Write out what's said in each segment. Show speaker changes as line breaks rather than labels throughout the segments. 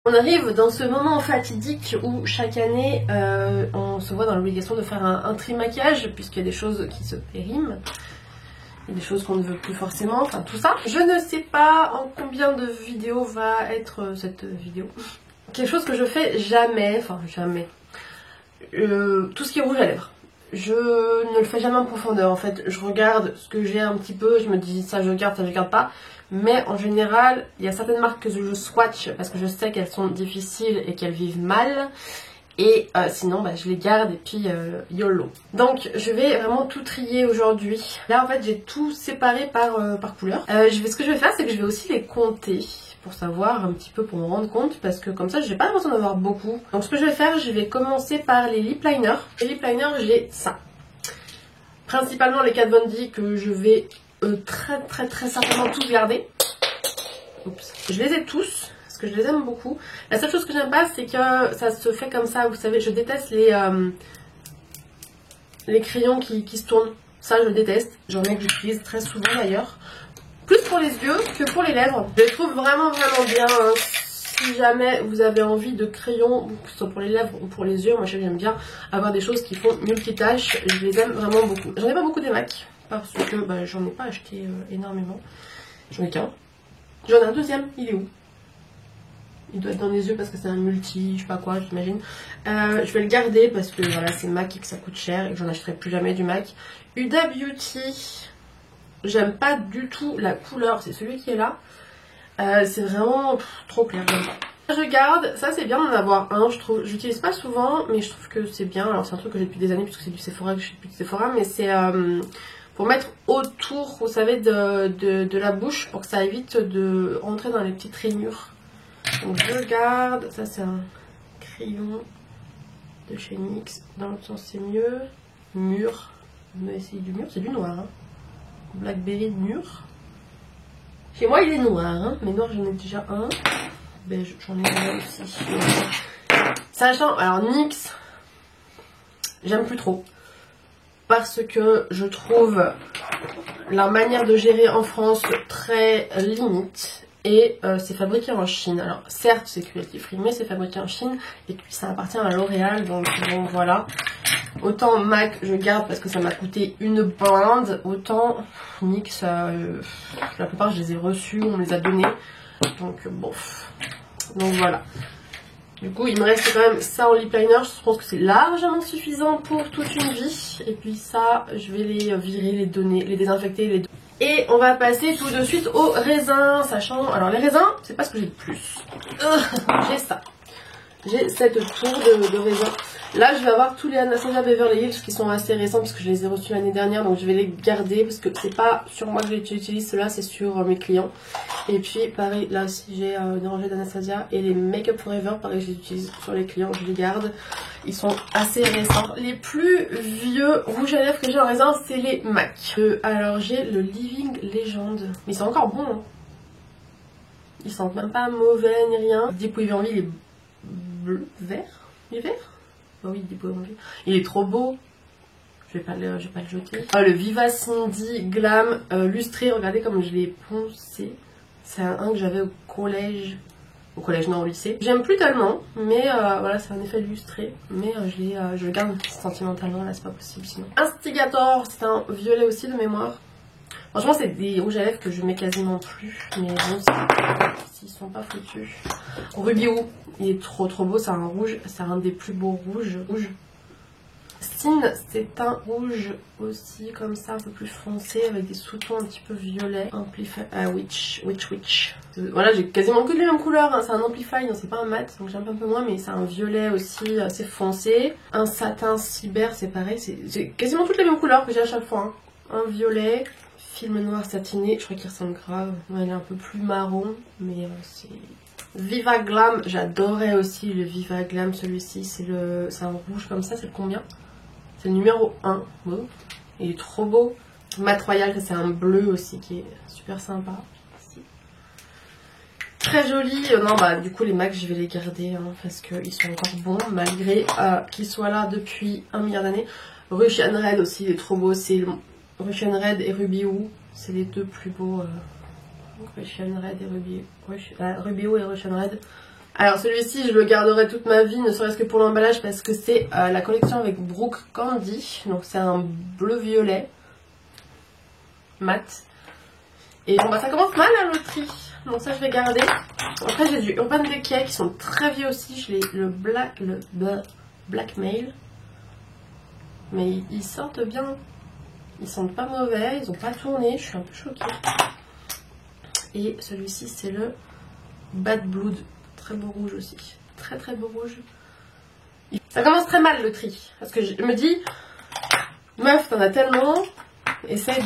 On arrive dans ce moment fatidique où chaque année on se voit dans l'obligation de faire un tri maquillage puisqu'il y a des choses qui se périment, il y a des choses qu'on ne veut plus forcément, enfin tout ça. Je ne sais pas en combien de vidéos va être cette vidéo. Quelque chose que je fais jamais, enfin jamais, tout ce qui est rouge à lèvres. Je ne le fais jamais en profondeur en fait, je regarde ce que j'ai un petit peu, je me dis ça je garde pas. Mais en général, il y a certaines marques que je swatch parce que je sais qu'elles sont difficiles et qu'elles vivent mal. Et sinon, bah, je les garde et puis YOLO. Donc, je vais vraiment tout trier aujourd'hui. Là, en fait, j'ai tout séparé par couleur. Ce que je vais faire, c'est que je vais aussi les compter pour savoir un petit peu, pour me rendre compte. Parce que comme ça, j'ai pas l'impression d'en avoir beaucoup. Donc, ce que je vais faire, je vais commencer par les lip liners. Les lip liners, j'ai ça. Principalement les Kat Von D que je vais... très certainement tous garder. Oups. Je les ai tous parce que je les aime beaucoup. La seule chose que j'aime pas c'est que ça se fait comme ça, vous savez, je déteste les crayons qui se tournent, ça je déteste. J'en ai que j'utilise très souvent d'ailleurs, plus pour les yeux que pour les lèvres. Je les trouve vraiment bien hein. Si jamais vous avez envie de crayons, que ce soit pour les lèvres ou pour les yeux, moi j'aime bien avoir des choses qui font multitâches, je les aime vraiment beaucoup. J'en ai pas beaucoup des MAC parce que bah, j'en ai pas acheté énormément. J'en ai qu'un. J'en ai un deuxième, il est où? Il doit être dans les yeux parce que c'est un multi, je sais pas quoi, j'imagine. Je vais le garder parce que voilà, c'est MAC et que ça coûte cher et que j'en achèterai plus jamais du MAC. Huda Beauty, j'aime pas du tout la couleur, c'est celui qui est là. C'est vraiment trop clair, j'aime pas. Je garde, ça c'est bien d'en avoir un, je trouve. J'utilise pas souvent, mais je trouve que c'est bien. Alors c'est un truc que j'ai depuis des années puisque c'est du Sephora que je suis depuis Sephora, mais c'est pour mettre autour, vous savez, de la bouche pour que ça évite de rentrer dans les petites rainures. Donc je garde, ça c'est un crayon de chez NYX, dans l'autre sens c'est mieux. Mûr, on va essayer du mûr, c'est du noir, hein. Blackberry mûr. Chez moi il est noir, hein, mais noir j'en ai déjà un. Beige, j'en ai un aussi. Sachant, alors NYX, j'aime plus trop. Parce que je trouve la manière de gérer en France très limite. Et c'est fabriqué en Chine. Alors certes c'est cruelty free mais c'est fabriqué en Chine. Et puis ça appartient à L'Oréal. Donc bon voilà. Autant MAC je garde parce que ça m'a coûté une blinde. Autant NYX la plupart je les ai reçus, on me les a donnés. Donc bon. Donc voilà. Du coup il me reste quand même ça en lip liner. Je pense que c'est largement suffisant pour toute une vie. Et puis ça je vais les virer, les donner, les désinfecter, les donner. Et on va passer tout de suite aux raisins, sachant... Alors les raisins, c'est pas ce que j'ai de plus. J'ai ça. J'ai cette tour de raisins. Là, je vais avoir tous les Anastasia Beverly Hills qui sont assez récents puisque je les ai reçus l'année dernière. Donc je vais les garder parce que c'est pas sur moi que j'utilise cela, c'est sur mes clients. Et puis pareil, là aussi j'ai des rangées d'Anastasia. Et les Make Up Forever, pareil, je les utilise sur les clients, je les garde. Ils sont assez récents. Les plus vieux rouges à lèvres que j'ai en raisin, c'est les MAC. Alors j'ai le Living Legend. Mais ils sont encore bons, hein. Ils sentent même pas mauvais ni rien. Deep Weave Envy, il est bleu, vert. Il est vert? Oh oui, Deep Weave Envy. Il est trop beau. Je vais pas le jeter. Le Viva Cindy Glam lustré. Regardez comme je l'ai poncé. C'est un que j'avais au collège. Au collège, non, au lycée. J'aime plus tellement, mais voilà, c'est un effet lustré. Mais je le garde sentimentalement, là, c'est pas possible sinon. Instigator, c'est un violet aussi de mémoire. Franchement, c'est des rouges à lèvres que je mets quasiment plus. Mais bon, s'ils sont pas foutus. Ruby Woo, il est trop beau, c'est un rouge. C'est un des plus beaux rouges. Sin, c'est un rouge aussi, comme ça, un peu plus foncé, avec des sous-tons un petit peu violets. Amplify, Witch. Voilà, j'ai quasiment que les mêmes couleurs, hein. C'est un Amplify, non c'est pas un mat, donc j'aime un peu moins, mais c'est un violet aussi assez foncé. Un satin cyber, c'est pareil, c'est quasiment toutes les mêmes couleurs que j'ai à chaque fois, hein. Un violet, film noir satiné, je crois qu'il ressemble grave. Ouais, il est un peu plus marron, mais c'est... Viva Glam, j'adorais aussi le Viva Glam, celui-ci, c'est un rouge comme ça, c'est le combien? C'est le numéro 1, oh, il est trop beau. Mat Royal, c'est un bleu aussi qui est super sympa. Ici. Très joli, non bah du coup les MAC je vais les garder hein, parce qu'ils sont encore bons malgré qu'ils soient là depuis 1 milliard d'années. Russian Red aussi, il est trop beau, c'est Russian Red et Ruby Woo, c'est les deux plus beaux. Russian Red et Ruby Woo et Russian Red. Alors celui-ci je le garderai toute ma vie, ne serait-ce que pour l'emballage, parce que c'est la collection avec Brooke Candy. Donc c'est un bleu-violet mat. Et bon bah ça commence mal la loterie. Donc ça je vais garder. Après j'ai du Urban Decay qui sont très vieux aussi. Je l'ai le Blackmail. Mais ils sortent bien. Ils sentent pas mauvais, ils ont pas tourné, je suis un peu choquée. Et celui-ci c'est le Bad Blood. Très beau rouge aussi. Très très beau rouge. Ça commence très mal le tri. Parce que je me dis, meuf t'en as tellement, essaye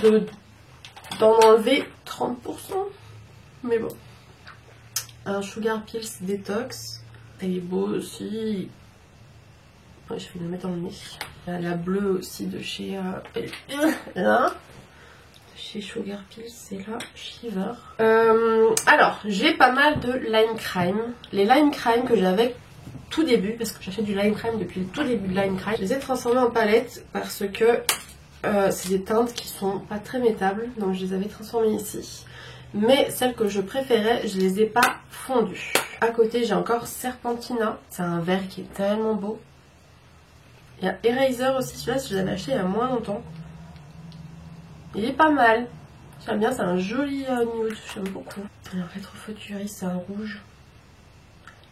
d'en enlever 30%. Mais bon. Un Sugar Pills Detox. Elle est beau aussi. Ouais, je vais le mettre dans le nez. La bleue aussi de chez chez Sugar Pills, c'est la Shiver. Alors, j'ai pas mal de Lime Crime. Les Lime Crime que j'avais tout début, parce que j'achète du Lime Crime depuis le tout début de Lime Crime. Je les ai transformés en palette parce que c'est des teintes qui sont pas très métables, donc je les avais transformées ici. Mais celles que je préférais, je les ai pas fondues. À côté, j'ai encore Serpentina. C'est un vert qui est tellement beau. Il y a Eraser aussi, celui-là je l'avais acheté il y a moins longtemps. Il est pas mal. J'aime bien, c'est un joli nude, j'aime beaucoup. Alors Rétro Futuriste, c'est un rouge.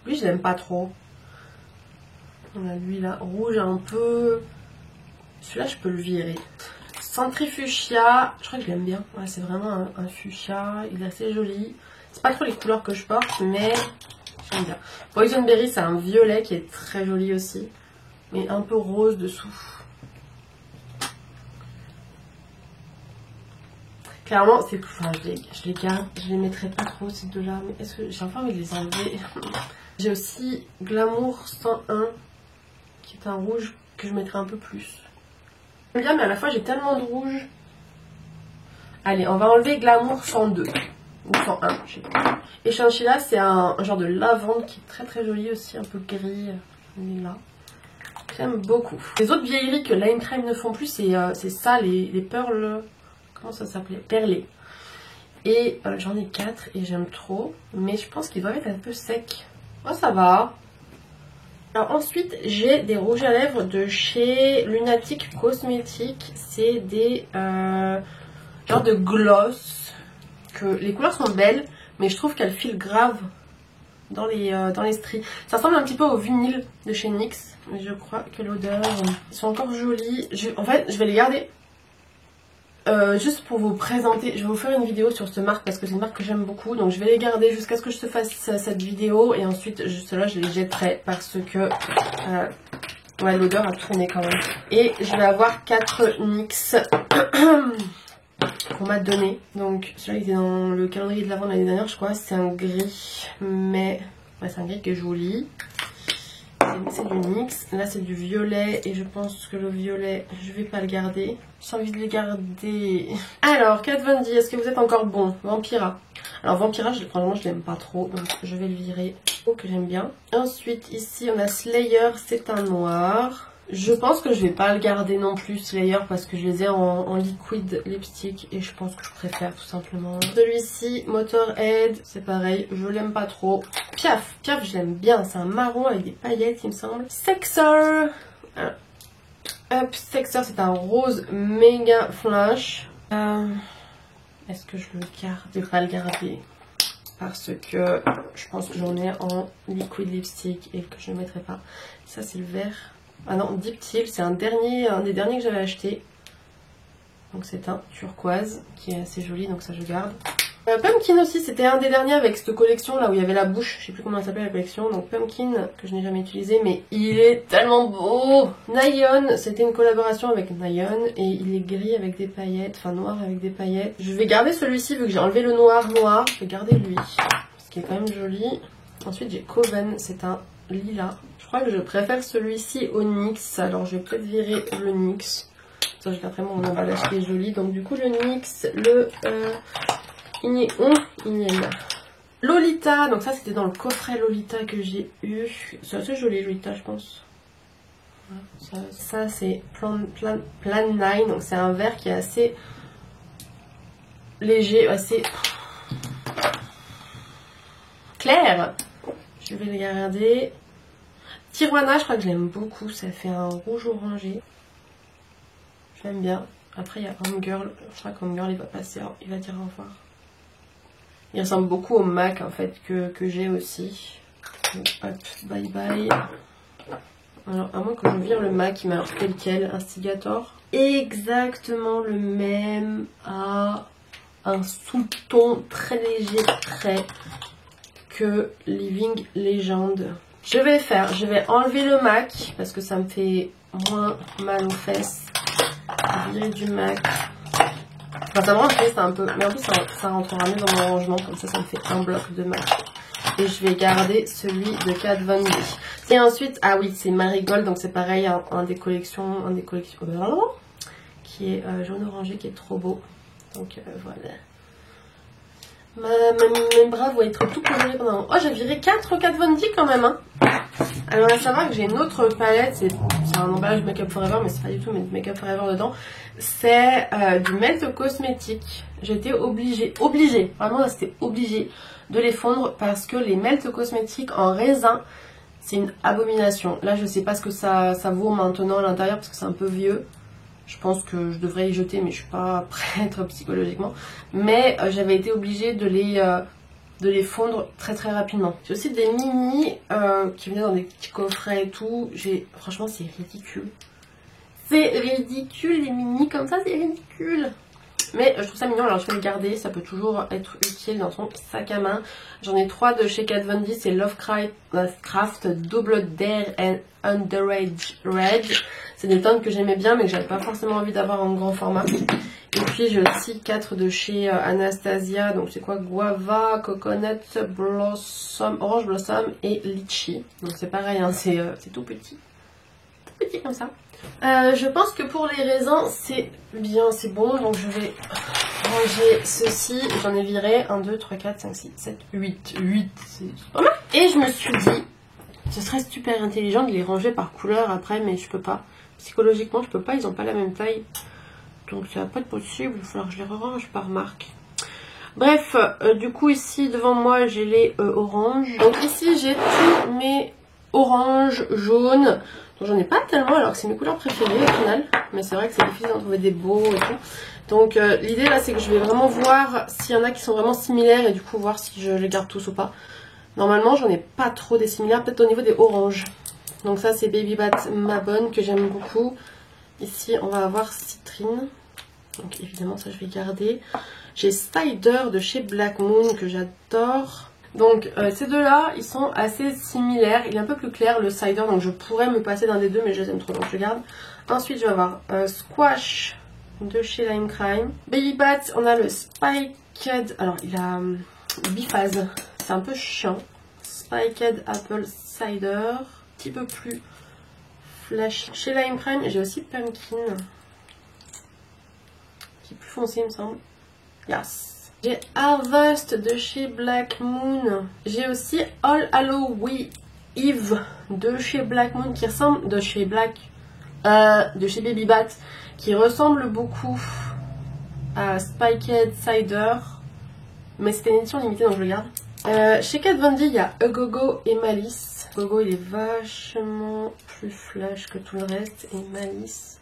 Lui je l'aime pas trop. On a lui là, rouge un peu. Celui-là je peux le virer. Centrifugia, je crois que je l'aime bien. Ouais, c'est vraiment un fuchsia, il est assez joli. C'est pas trop les couleurs que je porte, mais j'aime bien. Poison Berry, c'est un violet qui est très joli aussi. Mais un peu rose dessous. Clairement, c'est plus. Enfin, je les garde, je les mettrai pas trop ces deux-là. Mais est-ce que j'ai enfin envie de les enlever? J'ai aussi Glamour 101, qui est un rouge que je mettrai un peu plus. J'aime bien, mais à la fois j'ai tellement de rouge. Allez, on va enlever Glamour 102 ou 101, je sais pas. Et Chinchilla, c'est un genre de lavande qui est très très joli aussi, un peu gris. Il est là. J'aime beaucoup. Les autres vieilleries que Lime Crime ne font plus, c'est ça, les pearls. Comment ça s'appelait? Perlés. Et j'en ai 4 et j'aime trop. Mais je pense qu'ils doivent être un peu secs. Oh, ça va. Alors ensuite, j'ai des rouges à lèvres de chez Lunatic Cosmetics. C'est des genre de gloss. Que les couleurs sont belles, mais je trouve qu'elles filent grave dans les stries. Ça ressemble un petit peu au vinyle de chez NYX. Mais je crois que l'odeur... Ils sont encore jolis. En fait, je vais les garder. Juste pour vous présenter, je vais vous faire une vidéo sur cette marque parce que c'est une marque que j'aime beaucoup. Donc je vais les garder jusqu'à ce que je te fasse cette vidéo. Et ensuite, juste là, je les jetterai parce que... ouais, l'odeur a tourné quand même. Et je vais avoir 4 NYX qu'on m'a donné. Donc celui-là, il était dans le calendrier de l'avant de l'année dernière, je crois. C'est un gris, mais... ouais, c'est un gris qui est joli. C'est du NYX. Là, c'est du violet. Et je pense que le violet, je vais pas le garder. J'ai envie de les garder. Alors, Kat Von D, est-ce que vous êtes encore bon? Vampira. Alors, Vampira, franchement, je l'aime pas trop. Donc, je vais le virer. Oh, que j'aime bien. Ensuite, ici, on a Slayer. C'est un noir. Je pense que je vais pas le garder non plus, Slayer, parce que je les ai en liquid lipstick. Et je pense que je préfère, tout simplement. Celui-ci, Motorhead. C'est pareil. Je l'aime pas trop. Piaf. Piaf, je l'aime bien. C'est un marron avec des paillettes, il me semble. Sexer. Up Sexer, c'est un rose méga flash. Est-ce que je le garde? Je vais pas le garder parce que je pense que j'en ai en liquid lipstick et que je ne mettrai pas. Ça, c'est le vert. Ah non, Deep Teal, c'est un des derniers que j'avais acheté. Donc c'est un turquoise qui est assez joli, donc ça je garde. Pumpkin aussi, c'était un des derniers avec cette collection là où il y avait la bouche, je sais plus comment elle s'appelle la collection. Donc Pumpkin, que je n'ai jamais utilisé, mais il est tellement beau. Nayon, c'était une collaboration avec Nayon et il est gris avec des paillettes, enfin noir avec des paillettes. Je vais garder celui-ci vu que j'ai enlevé le noir, je vais garder lui, ce qui est quand même joli. Ensuite j'ai Coven, c'est un lilas. Je crois que je préfère celui-ci au NYX, alors je vais peut-être virer le NYX. Ça, j'ai vraiment mon emballage qui est joli. Donc du coup le NYX, le Lolita, donc ça c'était dans le coffret Lolita que j'ai eu. C'est assez joli Lolita, je pense. Ça c'est Plan 9, donc c'est un vert qui est assez léger, assez clair. Je vais les garder. Tijuana, je crois que je l'aime beaucoup. Ça fait un rouge orangé. J'aime bien. Après, il y a Home Girl. Je crois qu'Home Girl, il va passer. Il va dire au revoir. Il ressemble beaucoup au MAC, en fait, que j'ai aussi. Donc, hop, bye bye. Alors, à moins que je vire le MAC, il m'a tel quel. Instigator. Exactement le même. À un sous-ton très léger, très que Living Legend. Je vais enlever le MAC parce que ça me fait moins mal aux fesses. Virer du MAC. Enfin, ça me rend triste un peu, mais en plus ça rentrera mieux dans mon rangement, comme ça me fait un bloc de MAC. Et je vais garder celui de Kat Von D. Et ensuite, ah oui, c'est Marigold, donc c'est pareil, un des collections, qui est jaune orangé, qui est trop beau. Donc voilà. Mes bras vont être tout colorés pendant... Oh, j'ai viré 4 Kat Von D quand même, hein. Alors à savoir que j'ai une autre palette, c'est un emballage Make Up For Ever, mais c'est pas du tout Make Up For Ever dedans. C'est du Melt Cosmétique. J'étais obligée, vraiment là c'était obligé de les fondre parce que les Melt Cosmétiques en raisin, c'est une abomination. Là je sais pas ce que ça vaut maintenant à l'intérieur parce que c'est un peu vieux. Je pense que je devrais y jeter, mais je suis pas prête psychologiquement. Mais j'avais été obligée de les fondre très très rapidement. J'ai aussi des mini qui venaient dans des petits coffrets et tout. Franchement c'est ridicule. C'est ridicule les mini comme ça, c'est ridicule. Mais je trouve ça mignon, alors je vais les garder, ça peut toujours être utile dans son sac à main. J'en ai 3 de chez Kat Von D, c'est Lovecraft Double Dare and Underage Red. C'est des teintes que j'aimais bien mais que j'avais pas forcément envie d'avoir en grand format. Et puis j'ai aussi 4 de chez Anastasia, donc c'est quoi? Guava, Coconut, Blossom, Orange Blossom et Litchi. Donc c'est pareil, hein, c'est tout petit. Tout petit comme ça. Je pense que pour les raisins c'est bien, c'est bon, donc je vais ranger ceci. J'en ai viré 1, 2, 3, 4, 5, 6, 7, 8, c'est pas mal. Et je me suis dit, ce serait super intelligent de les ranger par couleur après, mais je peux pas. Psychologiquement je peux pas, ils ont pas la même taille. Donc ça va pas être possible, il va falloir que je les range par marque. Bref, du coup ici devant moi j'ai les oranges. Donc ici j'ai tous mes oranges, jaunes. J'en ai pas tellement alors que c'est mes couleurs préférées au final. Mais c'est vrai que c'est difficile d'en trouver des beaux et tout. Donc l'idée là c'est que je vais vraiment voir s'il y en a qui sont vraiment similaires et du coup voir si je les garde tous ou pas. Normalement j'en ai pas trop des similaires, peut-être au niveau des oranges. Donc ça c'est Baby Bat Ma Bonne que j'aime beaucoup. Ici on va avoir Citrine. Donc évidemment ça je vais garder. J'ai Cider de chez Black Moon que j'adore. Donc ces deux là ils sont assez similaires. Il est un peu plus clair le Cider, donc je pourrais me passer d'un des deux mais je les aime trop donc je garde. Ensuite je vais avoir Squash de chez Lime Crime. Baby Bat, on a le Spiked. Alors il a biphase, c'est un peu chiant. Spiked Apple Cider, un petit peu plus flash. Chez Lime Crime j'ai aussi Pumpkin qui est plus foncé il me semble. Yes. J'ai Harvest de chez Black Moon. J'ai aussi All Halloween Eve de chez Black Moon qui ressemble de chez Baby Bat qui ressemble beaucoup à Spiked Cider, mais c'était une édition limitée donc je le garde. Chez Kat Von D il y a Gogo et Malice. Gogo il est vachement plus flash que tout le reste et Malice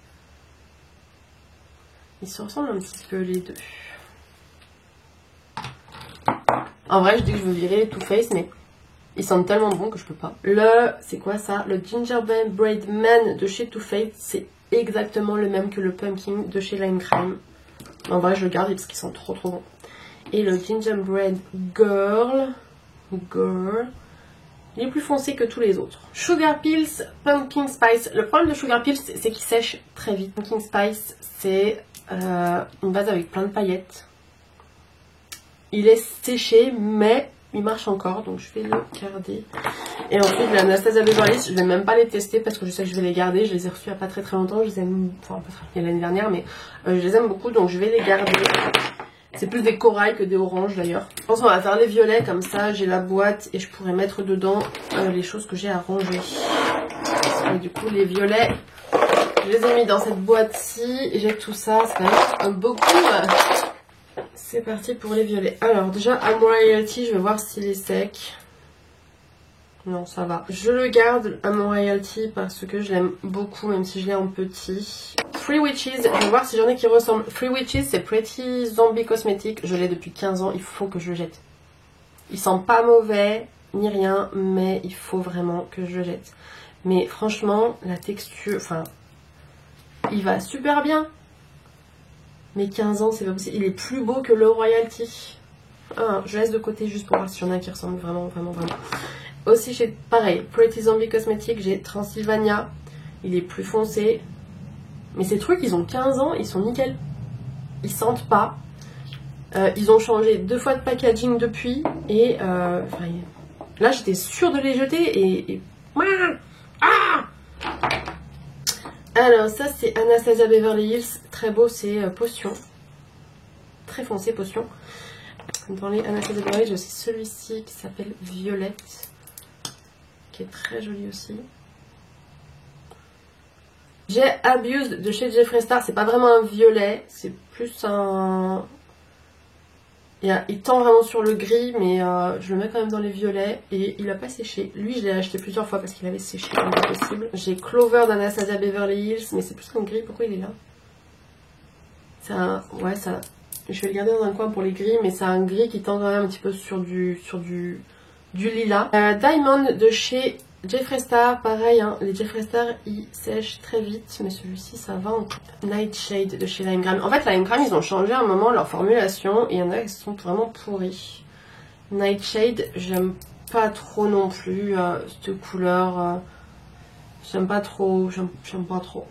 ils se ressemblent un petit peu les deux. En vrai je dis que je veux virer les Too Faced mais ils sentent tellement bon que je peux pas. C'est quoi ça? Le Gingerbread Man de chez Too Faced, c'est exactement le même que le Pumpkin de chez Lime Crime. En vrai je le garde parce qu'ils sont trop bons. Et le Gingerbread Girl, il est plus foncé que tous les autres. Sugar Pills, Pumpkin Spice. Le problème de Sugar Pills c'est qu'il sèche très vite. Pumpkin Spice c'est une base avec plein de paillettes. Il est séché mais il marche encore donc je vais le garder. Et ensuite l'Anastasia Beverly, je vais même pas les tester parce que je sais que je vais les garder. Je les ai reçus il n'y a pas très longtemps, je les aime, enfin pas très l'année dernière mais je les aime beaucoup donc je vais les garder. C'est plus des corails que des oranges d'ailleurs. Je pense qu'on va faire les violets comme ça j'ai la boîte et je pourrais mettre dedans les choses que j'ai à ranger. Et du coup les violets je les ai mis dans cette boîte-ci et j'ai tout ça, c'est quand même beaucoup. C'est parti pour les violets. Alors déjà, Am Royalty, je vais voir s'il est sec. Non, ça va. Je le garde à mon Royalty parce que je l'aime beaucoup, même si je l'ai en petit. Free Witches, je vais voir si j'en ai qui ressemblent. Free Witches, c'est Pretty Zombie Cosmetics. Je l'ai depuis 15 ans, il faut que je le jette. Il sent pas mauvais, ni rien, mais il faut vraiment que je le jette. Mais franchement, la texture, enfin, il va super bien. Mais 15 ans, c'est pas possible. Il est plus beau que le Royalty. Ah, je laisse de côté juste pour voir si j'en ai un qui ressemble vraiment. Aussi, j'ai pareil, Pretty Zombie Cosmetics, j'ai Transylvania. Il est plus foncé. Mais ces trucs, ils ont 15 ans, ils sont nickel. Ils sentent pas. Ils ont changé 2 fois de packaging depuis. Et là, j'étais sûre de les jeter. Alors, ça, c'est Anastasia Beverly Hills. Très beau, c'est Potion. Très foncé, Potion. Dans les Anastasia Beverly Hills, j'ai aussi celui-ci qui s'appelle Violette. Qui est très joli aussi. J'ai Abused de chez Jeffree Star. C'est pas vraiment un violet, c'est plus un... Il tend vraiment sur le gris, mais je le mets quand même dans les violets. Et il a pas séché. Lui, je l'ai acheté plusieurs fois parce qu'il avait séché comme pas possible. J'ai Clover d'Anastasia Beverly Hills, mais c'est plus un gris. Pourquoi il est là? C'est un... Ouais, ça... Je vais le garder dans un coin pour les gris, mais c'est un gris qui tend quand même un petit peu sur du lilas. Diamond de chez Jeffree Star, pareil, hein, les Jeffree Star ils sèchent très vite, mais celui-ci ça va encore. Nightshade de chez Lime Crime. En fait, Lime Crime ils ont changé à un moment leur formulation et il y en a qui sont vraiment pourris. Nightshade, j'aime pas trop non plus cette couleur. J'aime pas trop, j'aime pas trop.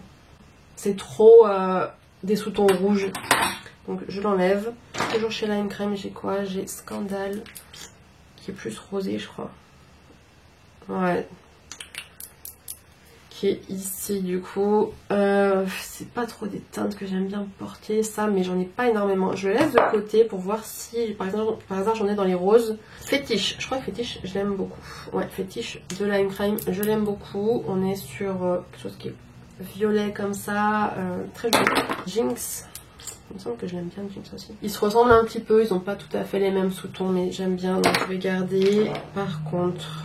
C'est trop des sous-tons rouges. Donc je l'enlève. Toujours chez Lime Crime, j'ai quoi? J'ai Scandal, qui est plus rosé je crois. Ouais. Qui est ici du coup. C'est pas trop des teintes que j'aime bien porter ça, mais j'en ai pas énormément. Je le laisse de côté pour voir si par exemple par hasard j'en ai dans les roses. Fétiche, je crois que Fétiche je l'aime beaucoup. Ouais, Fétiche de Lime Crime, je l'aime beaucoup. On est sur quelque chose qui est violet comme ça, très joli. Jinx. Il me semble que je l'aime bien Jinx aussi. Ils se ressemblent un petit peu, ils n'ont pas tout à fait les mêmes sous-tons, mais j'aime bien, donc je vais garder. Par contre,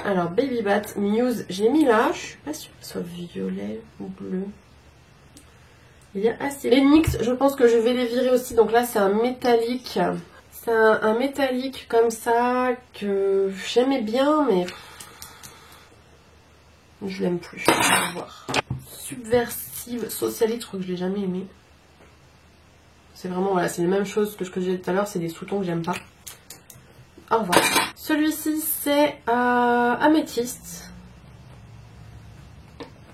alors Baby Bat, Muse, j'ai mis là, je suis pas sûre qu'il soit violet ou bleu. Il y a assez. Les NYX, je pense que je vais les virer aussi, donc là c'est un métallique. C'est un métallique comme ça que j'aimais bien, mais je l'aime plus. On va voir. Subversive Socialite, je crois que je l'ai jamais aimé. C'est vraiment, voilà, c'est la même chose que ce que j'ai dit tout à l'heure, c'est des sous-tons que j'aime pas. Au revoir. Celui-ci, c'est Améthyste.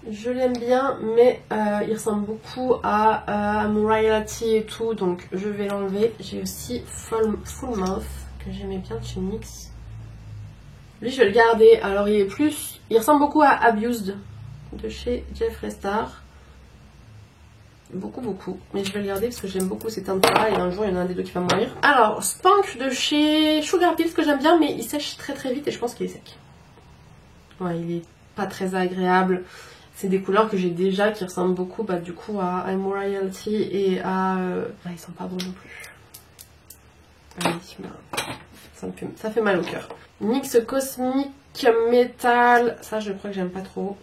Je l'aime bien, mais il ressemble beaucoup à mon Royalty et tout, donc je vais l'enlever. J'ai aussi Full Mouth, que j'aimais bien de chez NYX. Lui, je vais le garder. Alors, il ressemble beaucoup à Abused de chez Jeffree Star. Beaucoup, mais je vais le garder parce que j'aime beaucoup ces teintes-là et un jour il y en a un des deux qui va mourir. Alors, Spank de chez Sugar Pills que j'aime bien, mais il sèche très vite et je pense qu'il est sec. Ouais, il est pas très agréable. C'est des couleurs que j'ai déjà qui ressemblent beaucoup du coup à I'm Royalty et à... ils sont pas bons non plus. Allez, ça fait mal au cœur. NYX Cosmic Metal, ça je crois que j'aime pas trop.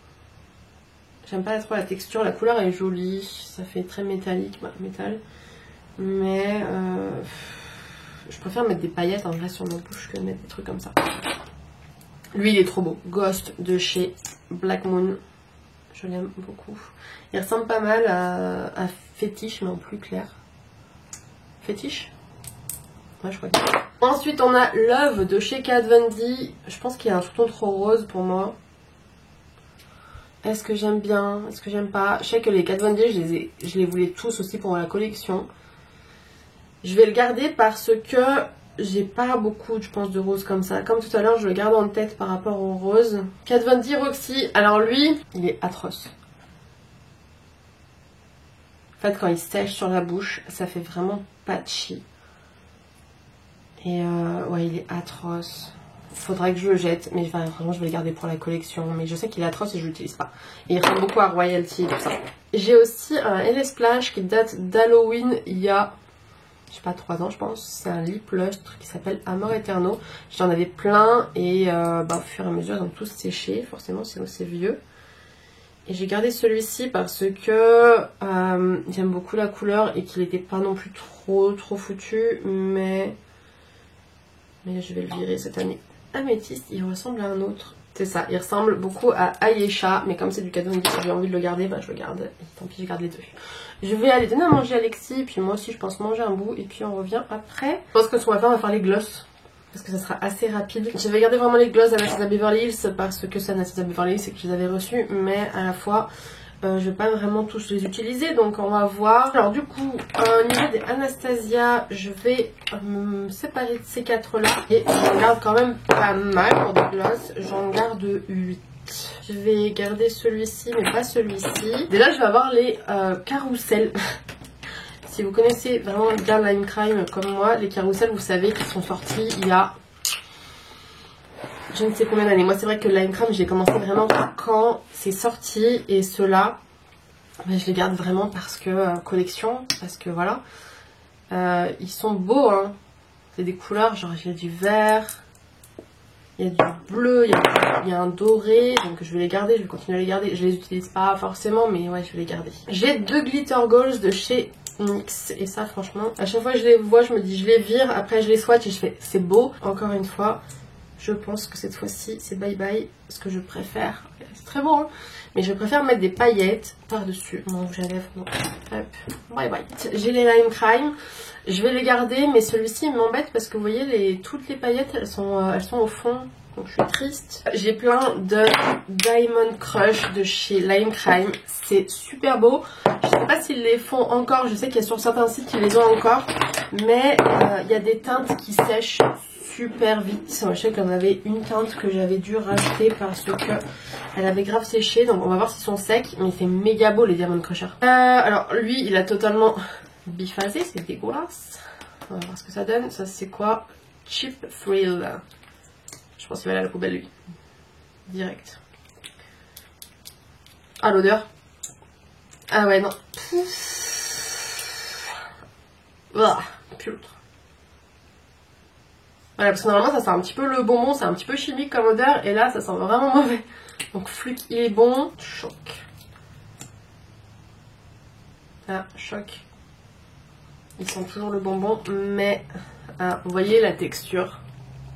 J'aime pas trop la texture, la couleur est jolie, ça fait très métallique, métal. Mais je préfère mettre des paillettes en vrai sur ma bouche que de mettre des trucs comme ça. Lui il est trop beau. Ghost de chez Black Moon. Je l'aime beaucoup. Il ressemble pas mal à Fétiche mais en plus clair. Fétiche? Ouais je crois que... Ensuite on a Love de chez Kat Von D. Je pense qu'il y a un sous-ton trop rose pour moi. Est-ce que j'aime bien? Est-ce que j'aime pas? Je sais que les Kat Von D, je les voulais tous aussi pour la collection. Je vais le garder parce que j'ai pas beaucoup, je pense, de roses comme ça. Comme tout à l'heure, je le garde en tête par rapport aux roses. Kat Von D Roxy, alors lui, il est atroce. En fait, quand il sèche sur la bouche, ça fait vraiment patchy. Et ouais, il est atroce. Faudrait que je le jette, mais vraiment je vais le garder pour la collection. Mais je sais qu'il est atroce et je l'utilise pas. Et il ressemble beaucoup à Royalty et tout ça. J'ai aussi un LA Splash qui date d'Halloween il y a je sais pas, 3 ans je pense. C'est un lip lustre qui s'appelle Amor Eterno. J'en avais plein et au fur et à mesure ils ont tous séché, forcément sinon c'est vieux. Et j'ai gardé celui-ci parce que j'aime beaucoup la couleur et qu'il n'était pas non plus trop foutu, mais je vais le virer cette année. Améthyste, il ressemble à un autre. C'est ça, il ressemble beaucoup à Ayesha, mais comme c'est du cadeau, j'ai envie de le garder, bah je le garde. Et tant pis, je garde les deux. Je vais aller donner à manger à Alexis, puis moi aussi je pense manger un bout, et puis on revient après. Je pense que ce qu'on va faire, on va faire les glosses, parce que ça sera assez rapide. Je vais garder vraiment les glosses d'Anastasia Beverly Hills, parce que c'est Anastasia Beverly Hills et que je les avais reçus, mais à la fois, je vais pas vraiment tous les utiliser, donc on va voir. Alors du coup, au niveau des Anastasia, je vais me séparer de ces 4 là, et j'en garde quand même pas mal pour des glosses, j'en garde 8. Je vais garder celui-ci, mais pas celui-ci. Déjà, je vais avoir les carousels. Si vous connaissez vraiment bien Lime Crime comme moi, les carousels, vous savez qu'ils sont sortis il y a je ne sais combien d'années. Moi, c'est vrai que Lime Crime, j'ai commencé vraiment quand c'est sorti. Et ceux-là, je les garde vraiment parce que collection. Parce que voilà. Ils sont beaux, hein. C'est des couleurs, genre il y a du vert. Il y a du bleu, il y a un doré, donc je vais les garder, je vais continuer à les garder. Je les utilise pas forcément, mais ouais, je vais les garder. J'ai 2 glitter goals de chez NYX, et ça franchement, à chaque fois que je les vois, je me dis je les vire, après je les swatch et je fais c'est beau. Encore une fois, je pense que cette fois-ci c'est bye bye, parce que je préfère, c'est très beau hein, mais je préfère mettre des paillettes par-dessus mon rouge à lèvres, donc hop, bye bye. J'ai les Lime Crime. Je vais les garder, mais celui-ci il m'embête parce que vous voyez, toutes les paillettes elles sont au fond, donc je suis triste. J'ai plein de Diamond Crush de chez Lime Crime, c'est super beau. Je sais pas s'ils les font encore, je sais qu'il y a sur certains sites qui les ont encore, mais il y a des teintes qui sèchent super vite. Moi, je sais qu'il y en avait une teinte que j'avais dû racheter parce que elle avait grave séché, donc on va voir s'ils sont secs, mais c'est méga beau les Diamond Crusher. Alors lui il a totalement biphasé, c'est dégueulasse. On va voir ce que ça donne. Ça c'est quoi? Cheap Thrill. Je pense qu'il va aller à la poubelle lui. Direct. Ah l'odeur. Ah ouais non. Ah, plus l'autre. Voilà, parce que normalement ça sent un petit peu le bonbon, c'est un petit peu chimique comme odeur, et là ça sent vraiment mauvais. Donc Fluke il est bon. Choc. Ah, choc. Ils sont toujours le bonbon, mais vous voyez la texture,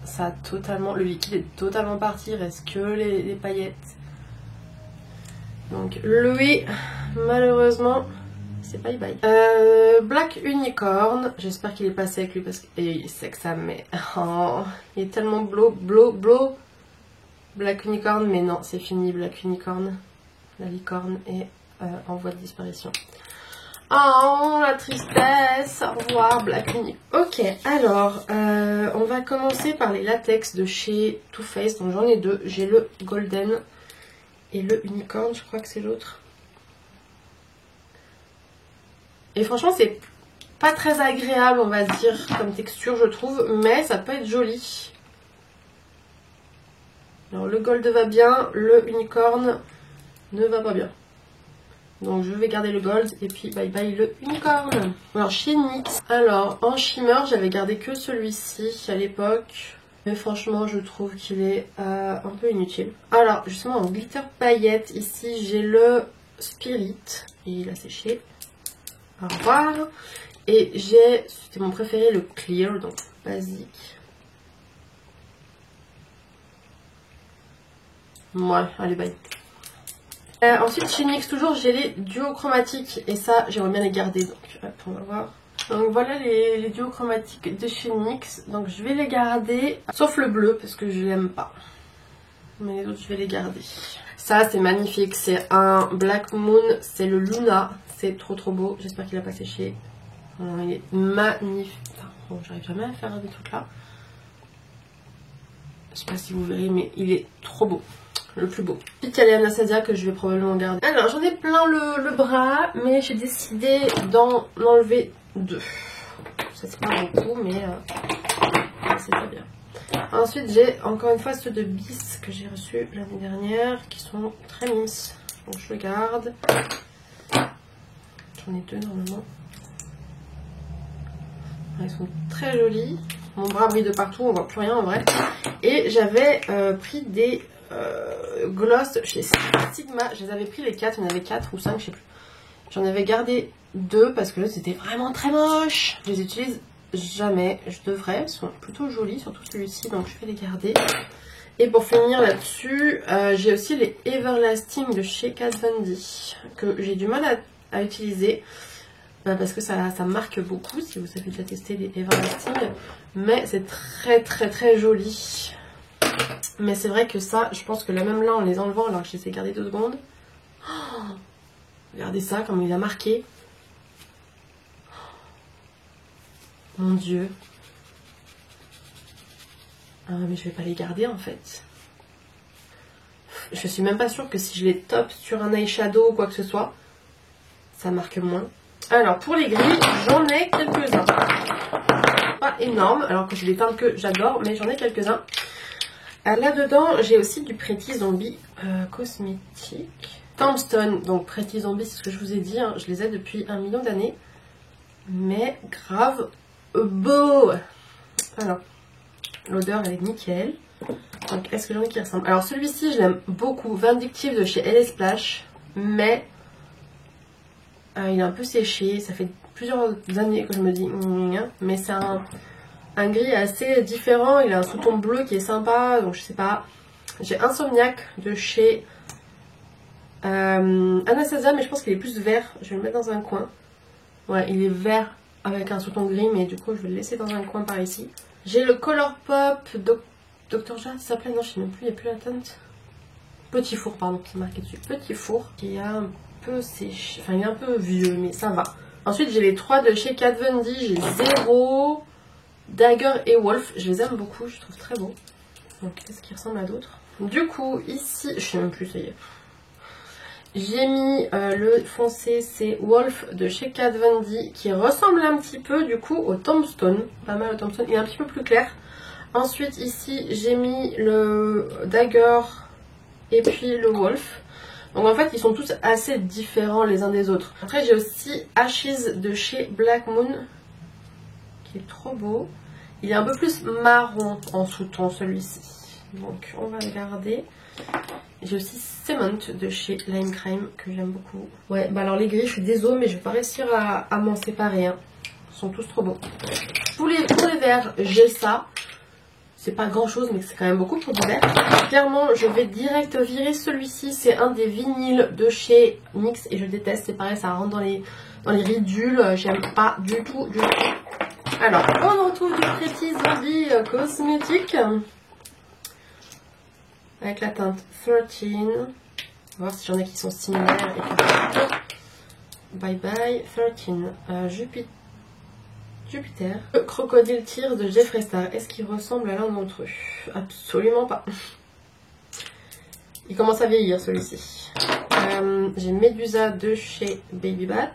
ça a totalement, le liquide est totalement parti, il reste que les paillettes. Donc lui, malheureusement, c'est bye bye. Black Unicorn, j'espère qu'il est passé avec lui parce qu'il sait que ça met. Oh, il est tellement blow. Black Unicorn, mais non, c'est fini Black Unicorn. La licorne est en voie de disparition. Oh la tristesse, au revoir Black Unicorn. Ok, alors on va commencer par les latex de chez Too Faced. Donc j'en ai 2, j'ai le Golden et le Unicorn, je crois que c'est l'autre. Et franchement c'est pas très agréable on va dire comme texture je trouve, mais ça peut être joli. Alors le Gold va bien, le Unicorn ne va pas bien. Donc je vais garder le gold et puis bye bye le unicorn. Alors chez NYX, alors en shimmer j'avais gardé que celui-ci à l'époque. Mais franchement je trouve qu'il est un peu inutile. Alors justement en glitter paillettes ici j'ai le Spirit. Et il a séché. Au revoir. Et j'ai, c'était mon préféré, le Clear, donc basique. Ouais, allez bye. Ensuite chez NYX toujours j'ai les duos chromatiques et ça j'aimerais bien les garder, donc hop, on va voir. Donc voilà les duos chromatiques de chez NYX, donc je vais les garder sauf le bleu parce que je l'aime pas, mais les autres je vais les garder. Ça c'est magnifique, c'est un Black Moon, c'est le Luna, c'est trop beau, j'espère qu'il a pas séché. Il est magnifique. Bon, j'arrive jamais à faire des trucs là, je sais pas si vous verrez mais il est trop beau. Le plus beau. Ensuite, il y a les Anastasia que je vais probablement garder. Alors, j'en ai plein le bras, mais j'ai décidé d'en enlever 2. Ça, c'est pas beaucoup, mais c'est pas bien. Ensuite, j'ai encore une fois ceux de Bis que j'ai reçus l'année dernière, qui sont très mimes. Donc, je le garde. J'en ai 2 normalement. Elles sont très jolies. Mon bras brille de partout, on voit plus rien en vrai. Et j'avais pris des gloss chez Sigma. Je les avais pris les 4, il y en avait 4 ou 5, je sais plus. J'en avais gardé 2 parce que c'était vraiment très moche. Je les utilise jamais, je devrais. Ils sont plutôt jolis, surtout celui-ci, donc je vais les garder. Et pour finir là-dessus, j'ai aussi les Everlasting de chez Kat Von D que j'ai du mal à utiliser. Parce que ça marque beaucoup si vous avez déjà testé les Everlasting. Mais c'est très joli. Mais c'est vrai que ça, je pense que là même là en les enlevant alors que je les ai gardés 2 secondes. Oh, regardez ça comme il a marqué. Oh, mon dieu. Ah mais je vais pas les garder en fait. Je suis même pas sûre que si je les top sur un eyeshadow ou quoi que ce soit, ça marque moins. Alors pour les gris, j'en ai quelques-uns. Pas énormes, alors que c'est des teintes que j'adore, mais j'en ai quelques-uns. Là-dedans, j'ai aussi du Pretty Zombie cosmétique. Tombstone, donc Pretty Zombie, c'est ce que je vous ai dit, hein, je les ai depuis 1 million d'années. Mais grave beau. Alors, l'odeur elle est nickel. Donc est-ce que j'en ai qui ressemblent? Alors celui-ci, je l'aime beaucoup. Vindictive de chez LA Splash, mais... il est un peu séché, ça fait plusieurs années que je me dis mais c'est un gris assez différent, il a un sous-ton bleu qui est sympa, donc je sais pas. J'ai Insomniac de chez Anastasia, mais je pense qu'il est plus vert, je vais le mettre dans un coin. Ouais, il est vert avec un sous-ton gris, mais du coup je vais le laisser dans un coin par ici. J'ai le Colourpop Dr. Jart, ça s'appelait, non je sais même plus, il n'y a plus la teinte. Petit four, pardon, c'est marqué dessus, Petit four, qui a un peu séché, enfin il est un peu vieux mais ça va. Ensuite j'ai les 3 de chez Kat Von D, j'ai Zero, Dagger et Wolf, je les aime beaucoup, je trouve très beaux. Donc qu'est-ce qui ressemble à d'autres? Du coup ici, je sais même plus, ça y est. J'ai mis le foncé, c'est Wolf de chez Kat Von D qui ressemble un petit peu du coup au Tombstone, pas mal au Tombstone, il est un petit peu plus clair. Ensuite ici j'ai mis le Dagger et puis le Wolf. Donc en fait ils sont tous assez différents les uns des autres. Après j'ai aussi Ashes de chez Black Moon qui est trop beau. Il est un peu plus marron en sous-ton celui-ci. Donc on va le garder. J'ai aussi Cement de chez Lime Crime que j'aime beaucoup. Ouais bah alors les gris je suis désolée mais je vais pas réussir à m'en séparer. Hein. Ils sont tous trop beaux. Pour les verts j'ai ça. C'est pas grand chose mais c'est quand même beaucoup pour du vert. Clairement je vais direct virer celui-ci. C'est un des vinyles de chez NYX et je déteste. C'est pareil, ça rentre dans les ridules. J'aime pas du tout. Alors on retrouve du Pretty Zombie cosmétique avec la teinte 13. On va voir si j'en ai qui sont similaires et qui... Bye bye 13. Jupiter. Crocodile Tears de Jeffree Star. Est-ce qu'il ressemble à l'un d'entre eux? Absolument pas. Il commence à vieillir celui-ci. J'ai Medusa de chez Baby Bat.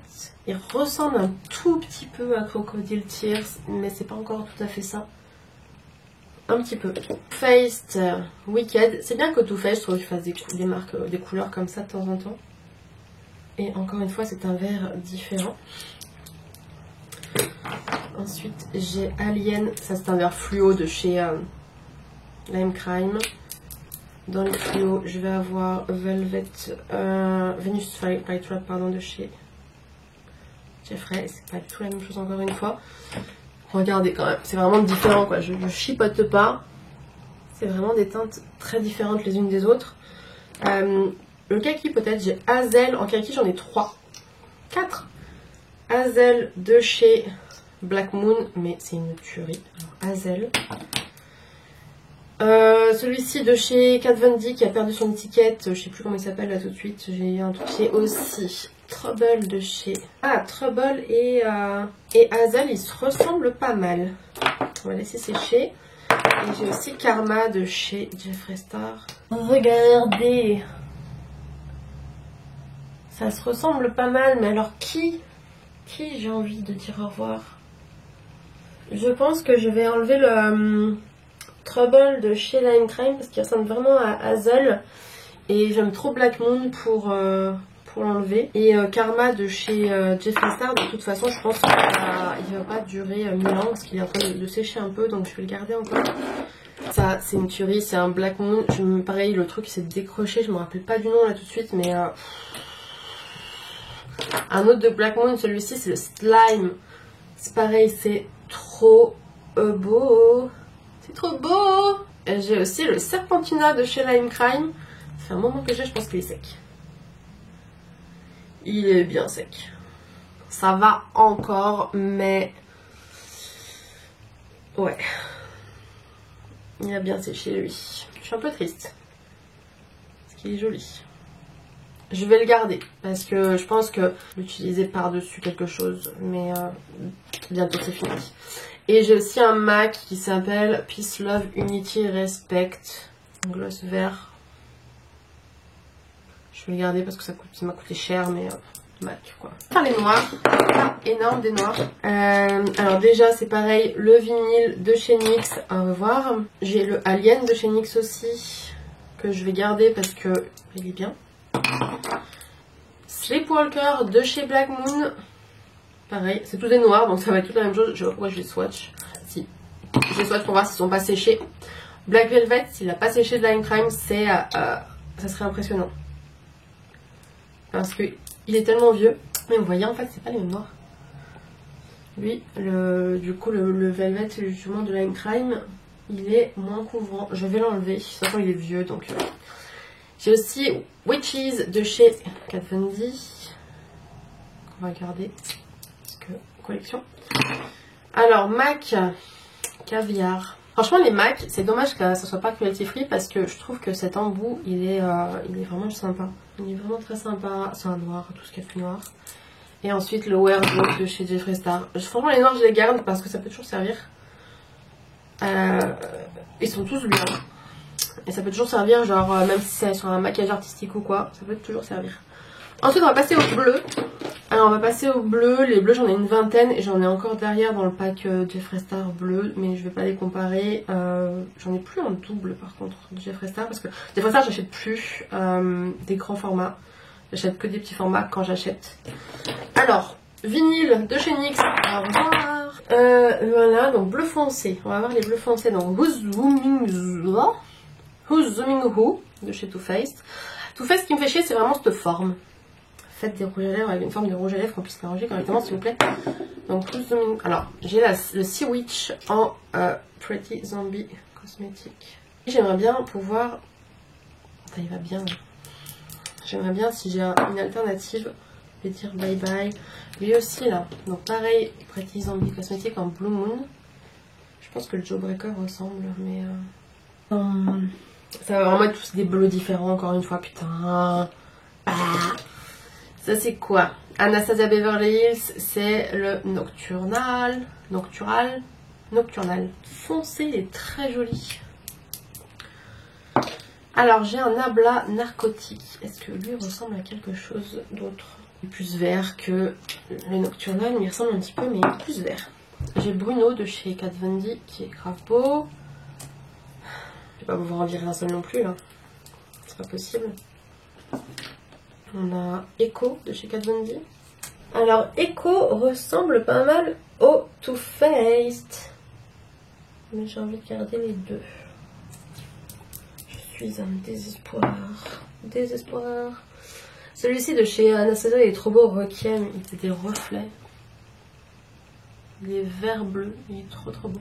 Il ressemble un tout petit peu à Crocodile Tears, mais c'est pas encore tout à fait ça. Un petit peu. Faced Wicked. C'est bien que Too Faced, je trouve qu'il fasse des marques, des couleurs comme ça de temps en temps. Et encore une fois, c'est un vert différent. Ensuite, j'ai Alien. Ça, c'est un vert fluo de chez Lime Crime. Dans les fluos, je vais avoir Velvet Venus Flytrap, pardon, de chez Jeffree. C'est pas du tout la même chose encore une fois. Regardez quand même, c'est vraiment différent quoi. Je chipote pas. C'est vraiment des teintes très différentes les unes des autres. Le kaki peut-être, j'ai Hazel. En kaki j'en ai 3. 4. Hazel de chez Black Moon, mais c'est une tuerie. Alors, Hazel. Celui-ci de chez Kat Von D qui a perdu son étiquette, je sais plus comment il s'appelle là tout de suite. J'ai un truc qui est aussi Trouble de chez... Ah, Trouble et Hazel, ils se ressemblent pas mal. On va laisser sécher. Et j'ai aussi Karma de chez Jeffree Star. Regardez, ça se ressemble pas mal, mais alors qui j'ai envie de dire au revoir? Je pense que je vais enlever le Trouble de chez Lime Crime parce qu'il ressemble vraiment à Hazel. Et j'aime trop Black Moon pour pour l'enlever. Et Karma de chez Jeffree Star, de toute façon, je pense qu'il va pas durer 1000 ans parce qu'il est en train de sécher un peu, donc je vais le garder encore. Ça, c'est une tuerie, c'est un Black Moon. Pareil, le truc s'est décroché, je me rappelle pas du nom là tout de suite, mais un autre de Black Moon, celui-ci, c'est le Slime. C'est pareil, c'est trop beau. C'est trop beau. J'ai aussi le Serpentina de chez Lime Crime. Ça fait un moment que j'ai, je pense qu'il est sec. Il est bien sec. Ça va encore, mais... ouais. Il a bien séché lui. Je suis un peu triste. Parce qu'il est joli. Je vais le garder. Parce que je pense que l'utiliser par-dessus quelque chose. Mais bientôt c'est fini. Et j'ai aussi un MAC qui s'appelle Peace, Love, Unity, Respect. Un gloss vert. Je vais le garder parce que ça m'a coûté cher, mais MAC quoi. Enfin, les noirs. Ah, énorme des noirs. Alors déjà c'est pareil, le vinyle de chez NYX, au revoir. J'ai le Alien de chez NYX aussi, que je vais garder parce que il est bien. Sleepwalker de chez Black Moon. Pareil, c'est tous des noirs, donc ça va être toute la même chose. Je sais pas pourquoi je les swatch. Si, je les swatch pour voir s'ils sont pas séchés. Black Velvet, s'il n'a pas séché de Lime Crime, ça serait impressionnant. Parce que il est tellement vieux. Mais vous voyez, en fait, c'est pas les mêmes noirs. Lui, du coup, le Velvet, justement, de Lime Crime, il est moins couvrant. Je vais l'enlever. De toute façon, il est vieux, donc... J'ai aussi Witches de chez Kat Von D. On va garder. Parce que, collection. Alors, MAC Caviar. Franchement, les MAC, c'est dommage que ça soit pas cruelty free parce que je trouve que cet embout, il est vraiment sympa. Il est vraiment très sympa. C'est un noir, tout ce qui est noir. Et ensuite, le Wear Glow de chez Jeffree Star. Franchement, les noirs, je les garde parce que ça peut toujours servir. Ils sont tous bien. Et ça peut toujours servir, genre, même si c'est sur un maquillage artistique ou quoi, ça peut toujours servir. Ensuite, on va passer au bleu. Alors, on va passer au bleu. Les bleus, j'en ai une vingtaine et j'en ai encore derrière dans le pack Jeffree Star bleu, mais je vais pas les comparer. J'en ai plus en double, par contre, de Jeffree Star, parce que Jeffree Star, j'achète plus des grands formats. J'achète que des petits formats quand j'achète. Alors, vinyle de chez NYX. Au revoir. Voilà, donc bleu foncé. On va voir les bleus foncés. Donc, Who's Zooming Who de chez Too Faced. Too Faced, ce qui me fait chier, c'est vraiment cette forme. Faites des rouges à lèvres avec une forme de rouge à lèvres qu'on puisse les ranger correctement, s'il vous plaît. Donc, Who's Zooming... Alors, j'ai le Sea Witch en Pretty Zombie Cosmétique. J'aimerais bien pouvoir... Ça y va bien. J'aimerais bien, si j'ai une alternative, de dire bye bye. Lui aussi, là. Donc, pareil, Pretty Zombie Cosmétique en Blue Moon. Je pense que le Jawbreaker ressemble, mais... ça va vraiment être tous des bleus différents, encore une fois, putain. Ah. Ça, c'est quoi? Anastasia Beverly Hills, c'est le Nocturnal. Nocturnal. Foncé et très joli. Alors, j'ai un Nabla narcotique. Est-ce que lui ressemble à quelque chose d'autre? Il est plus vert que le Nocturnal, mais il ressemble un petit peu, mais il est plus vert. J'ai Bruno de chez Kat Von D qui est grave beau. Je vais pas pouvoir en virer un seul non plus, là. C'est pas possible. On a Echo de chez Kat Von D. Alors, Echo ressemble pas mal au Too Faced. Mais j'ai envie de garder les deux. Je suis un désespoir. Désespoir. Celui-ci de chez Anastasia, il est trop beau. Requiem, il a des reflets. Il est vert bleu, il est trop beau.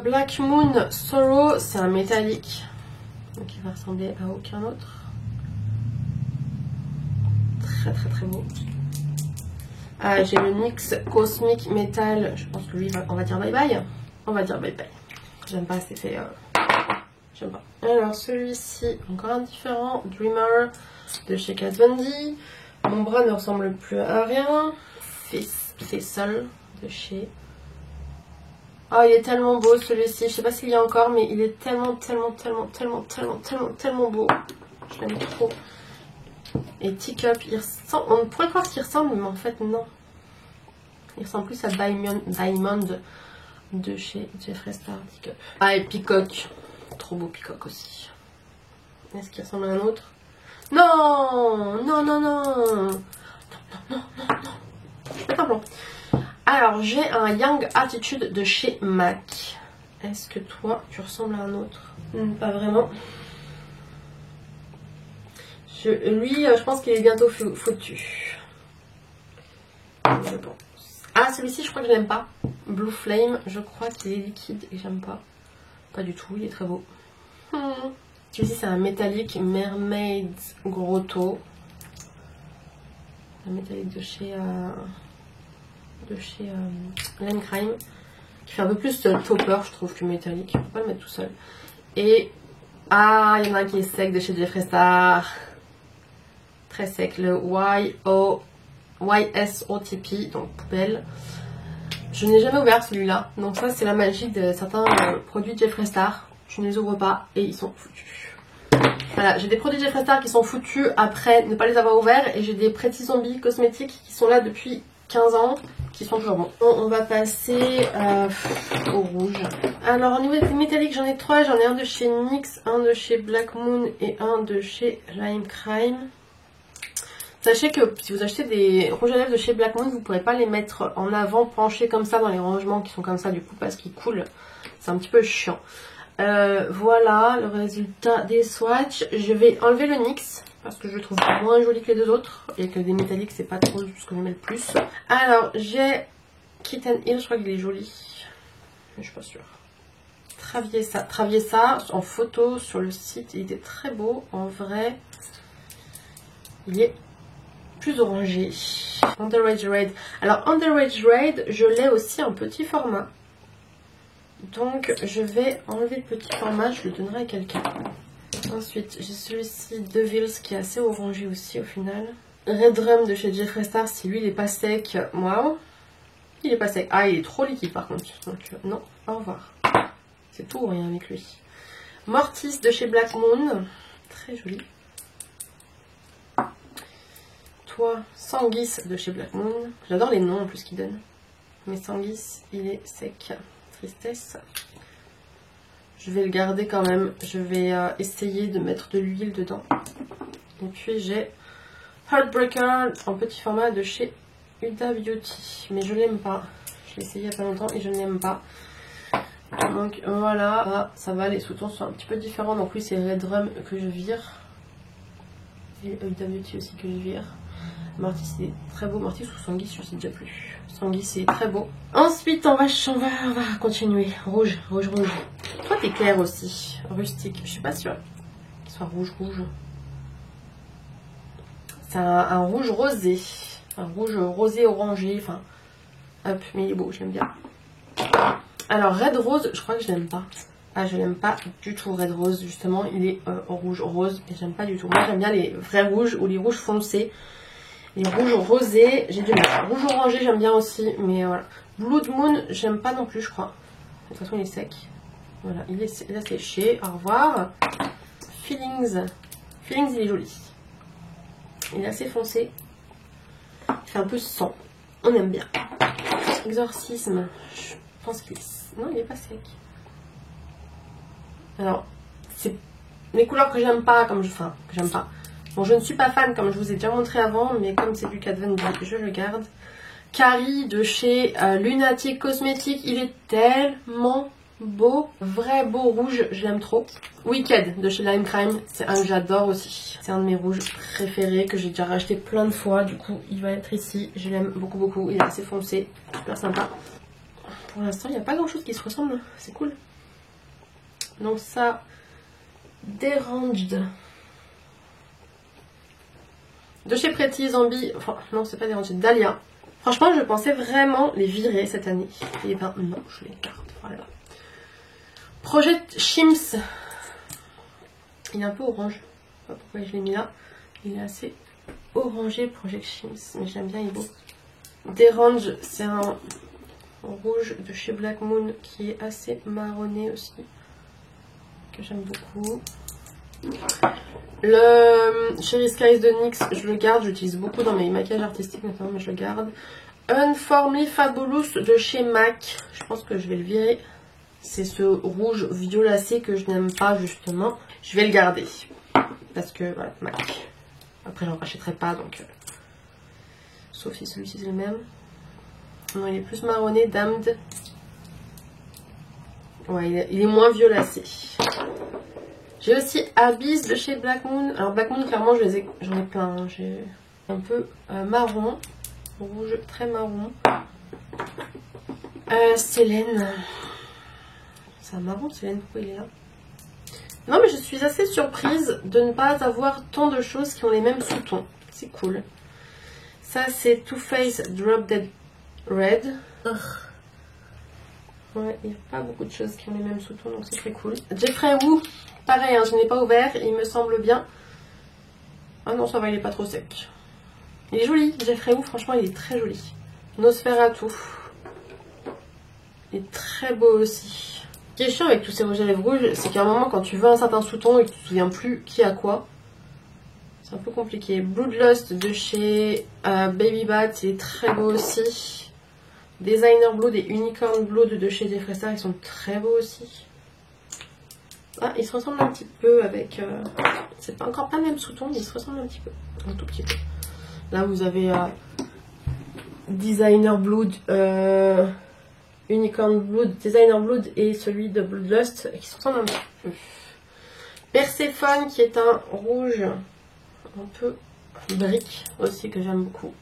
Black Moon Sorrow, c'est un métallique. Donc il va ressembler à aucun autre. Très beau. J'ai le NYX Cosmic Metal. Je pense que lui, on va dire bye bye. On va dire bye bye. J'aime pas cet effet. J'aime pas. Alors celui-ci, encore un différent. Dreamer de chez Kat Von D. Mon bras ne ressemble plus à rien. Faisal de chez... Oh, il est tellement beau celui-ci. Je sais pas s'il y a encore, mais il est tellement beau. Je l'aime trop. Et Teacup, on pourrait croire qu'il ressemble, mais en fait non. Il ressemble plus à Diamond de chez Jeffree Star. Teacup. Ah, et Peacock. Trop beau Peacock aussi. Est-ce qu'il ressemble à un autre? Non, non, non, non. Non, non, non, non. C'est un plan. Alors, j'ai un Young Attitude de chez MAC. Est-ce que toi, tu ressembles à un autre? Pas vraiment. Lui, je pense qu'il est bientôt foutu. Je pense. Ah, celui-ci, je crois que je l'aime pas. Blue Flame, je crois qu'il est liquide et j'aime pas. Pas du tout, il est très beau. Celui-ci, c'est un métallique Mermaid Grotto. Un métallique de chez Lime Crime. Qui fait un peu plus topper, je trouve, que métallique. Je peux pas le mettre tout seul. Et ah, il y en a un qui est sec de chez Jeffree Star. Très sec, le YSOTP, donc poubelle. Je n'ai jamais ouvert celui-là. Donc ça, c'est la magie de certains produits Jeffree Star. Je ne les ouvre pas et ils sont foutus. Voilà, j'ai des produits Jeffree Star qui sont foutus après ne pas les avoir ouverts. Et j'ai des Pretty Zombie cosmétiques qui sont là depuis 15 ans, qui sont toujours bons. Bon, on va passer au rouge. Alors, au niveau des métalliques, j'en ai 3. J'en ai un de chez NYX, un de chez Black Moon et un de chez Lime Crime. Sachez que si vous achetez des rouges à lèvres de chez Black Moon, vous ne pourrez pas les mettre en avant, penchés comme ça dans les rangements qui sont comme ça du coup parce qu'ils coulent. C'est un petit peu chiant. Voilà le résultat des swatchs. Je vais enlever le NYX parce que je le trouve moins joli que les deux autres et que des métalliques c'est pas trop ce que j'aimais le plus. Alors j'ai Kitten Hill, je crois qu'il est joli, mais je suis pas sûre. Traviez ça en photo sur le site, il était très beau. En vrai, il est plus orangé. Underage Raid. Alors Underage Raid, je l'ai aussi en petit format. Donc je vais enlever le petit format, je le donnerai à quelqu'un. Ensuite j'ai celui-ci Devils qui est assez orangé aussi au final. Red Rum de chez Jeffree Star, si lui il est pas sec, moi il est pas sec. Ah il est trop liquide par contre. Donc non, au revoir. C'est tout ou rien avec lui. Mortis de chez Black Moon, très joli. Toi, Sanguis de chez Black Moon. J'adore les noms en plus qu'ils donnent. Mais Sanguis, il est sec. Tristesse. Je vais le garder quand même. Je vais essayer de mettre de l'huile dedans. Et puis j'ai Heartbreaker en petit format de chez Huda Beauty. Mais je l'aime pas. Je l'ai essayé il y a pas longtemps et je ne l'aime pas. Donc voilà. Ah, ça va, les sous-tons sont un petit peu différents. Donc lui c'est Red Rum que je vire. Et Huda Beauty aussi que je vire. Mortis c'est très beau. Mortis ou Sanguis, je sais déjà plus. Sanguis c'est très beau. Ensuite on va continuer. Rouge. Toi t'es clair aussi. Rustique. Je suis pas sûre qu'il soit rouge. C'est un rouge rosé. Un rouge rosé orangé. Enfin. Hop, mais il est beau, j'aime bien. Alors Red Rose, je crois que je l'aime pas. Ah, je l'aime pas du tout Red Rose. Justement, il est en rouge rose. Et j'aime pas du tout. Moi j'aime bien les vrais rouges ou les rouges foncés. Les rouges rosés, j'ai du mal. Rouge orangé, j'aime bien aussi, mais voilà. Blood Moon, j'aime pas non plus, je crois. De toute façon, il est sec. Voilà, il a séché. Au revoir. Feelings, il est joli. Il est assez foncé. Il fait un peu sang. On aime bien. Exorcisme, je pense qu'il est... Non, il est pas sec. Alors, c'est les couleurs que j'aime pas, que j'aime pas. Bon, je ne suis pas fan, comme je vous ai déjà montré avant, mais comme c'est du Kat Von D, je le garde. Carrie de chez Lunatic Cosmetics, il est tellement beau. Vrai beau rouge, je l'aime trop. Wicked de chez Lime Crime, c'est un que j'adore aussi. C'est un de mes rouges préférés que j'ai déjà racheté plein de fois. Du coup, il va être ici. Je l'aime beaucoup. Il est assez foncé, super sympa. Pour l'instant, il n'y a pas grand chose qui se ressemble. C'est cool. Donc ça, Deranged. De chez Pretty Zombie, enfin non c'est pas Deranged, Dahlia. Franchement je pensais vraiment les virer cette année. Et ben non, je les garde, voilà. Project Shims. Il est un peu orange. Je sais pas pourquoi je l'ai mis là. Il est assez orangé Project Shims, mais j'aime bien, il est beau. Deranged, c'est un rouge de chez Black Moon qui est assez marronné aussi. Que j'aime beaucoup. Le Cherry Skies de NYX, je le garde, j'utilise beaucoup dans mes maquillages artistiques notamment, mais je le garde. Unformly Fabulous de chez MAC, je pense que je vais le virer. C'est ce rouge violacé que je n'aime pas justement. Je vais le garder, parce que voilà, MAC. Après, j'en rachèterai pas, donc... sauf si celui-ci c'est le même. Non, il est plus marronné, Damned. Ouais, il est moins violacé. J'ai aussi Abyss de chez Black Moon. Alors Black Moon, clairement, j'en ai plein. Hein. J'ai un peu marron, rouge, très marron. Célène. C'est un marron, Célène, pourquoi il est là? Non, mais je suis assez surprise de ne pas avoir tant de choses qui ont les mêmes sous-tons. C'est cool. Ça, c'est Too Faced Drop Dead Red. Ouais, il n'y a pas beaucoup de choses qui ont les mêmes sous-tons, donc c'est très cool. Jeffrey Wu, pareil, hein, je n'ai pas ouvert, il me semble bien. Ah non, ça va, il n'est pas trop sec. Il est joli, Jeffrey Wu, franchement, il est très joli. Nosferatu. Il est très beau aussi. Ce qui est chiant avec tous ces rouges à lèvres rouges, c'est qu'à un moment, quand tu veux un certain sous-ton et que tu te souviens plus qui a quoi, c'est un peu compliqué. Bloodlust de chez Baby Bat, il est très beau aussi. Designer Blood et Unicorn Blood de chez Jeffree Star, ils sont très beaux aussi. Ah, ils se ressemblent un petit peu avec... c'est pas encore pas le même sous-ton, mais ils se ressemblent un petit peu. Un tout petit peu. Là, vous avez Designer Blood, Unicorn Blood, Designer Blood et celui de Bloodlust qui se ressemblent un petit peu. Perséphone qui est un rouge un peu brique aussi que j'aime beaucoup.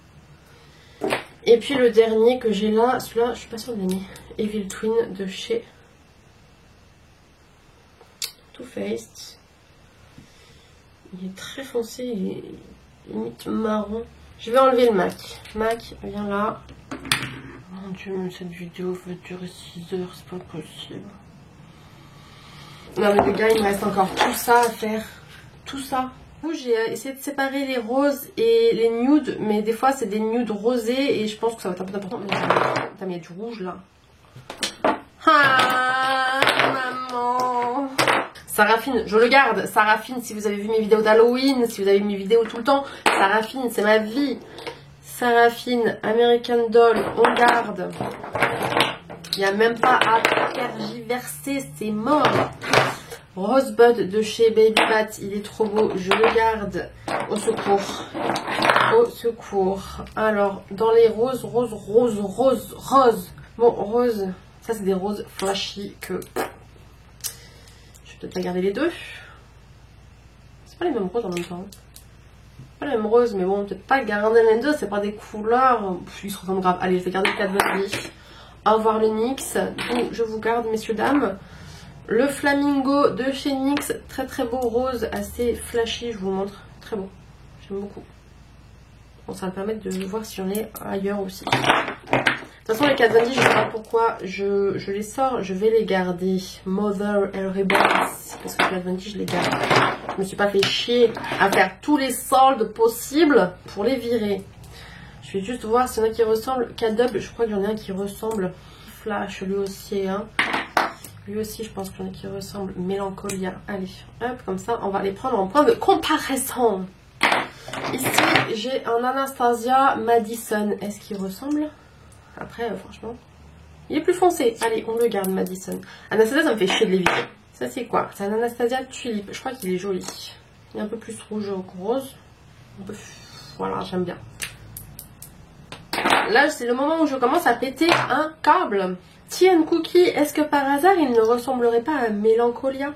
Et puis le dernier que j'ai là, celui-là je suis pas sûre de l'aimer, Evil Twin de chez Too Faced. Il est très foncé, il est limite marron. Je vais enlever le Mac. Mac, viens là. Mon dieu, même cette vidéo va durer 6 heures, c'est pas possible. Non mais les gars, il me reste encore tout ça à faire. Tout ça. J'ai essayé de séparer les roses et les nudes, mais des fois c'est des nudes rosés et je pense que ça va être un peu important. Mais il y a du rouge là. Ah, maman. Saraphine, je le garde. Saraphine, si vous avez vu mes vidéos d'Halloween, si vous avez vu mes vidéos tout le temps, Saraphine, c'est ma vie. Saraphine, American Doll, on garde. Il n'y a même pas à tergiverser, c'est mort. Rosebud de chez Baby Bat, il est trop beau, je le garde. Au secours. Au secours. Alors, dans les roses. Bon, rose. Ça, c'est des roses flashy que... je vais peut-être pas garder les deux. C'est pas les mêmes roses en même temps. Pas les mêmes roses, mais bon, peut-être pas garder les deux. C'est pas des couleurs. Ils se ressemblent grave. Allez, je vais garder le Kat Von D. Au revoir le NYX. Donc, je vous garde, messieurs, dames. Le Flamingo de chez NYX, très très beau rose, assez flashy, je vous montre, très beau, j'aime beaucoup. Bon, ça va me permettre de voir si j'en ai ailleurs aussi. De toute façon, les Kat Von D, je ne sais pas pourquoi je les sors, je vais les garder. Mother and Rebels, parce que Kat Von D, je les garde. Je me suis pas fait chier à faire tous les soldes possibles pour les virer. Je vais juste voir s'il y en a qui ressemblent. K-Dub, je crois qu'il y en a un qui ressemble. Flash, lui aussi, hein. Lui aussi, je pense qu'il y en a qui ressemblent. Mélancolia. Allez, hop, comme ça, on va les prendre en point de comparaison. Ici, j'ai un Anastasia Madison. Est-ce qu'il ressemble? Après, franchement, il est plus foncé. Allez, on le garde, Madison. Anastasia, ça me fait chier de les vider. Ça, c'est quoi? C'est un Anastasia Tulipe. Je crois qu'il est joli. Il est un peu plus rouge que rose. Un peu... voilà, j'aime bien. Là, c'est le moment où je commence à péter un câble. Tian Cookie, est-ce que par hasard il ne ressemblerait pas à Mélancolia?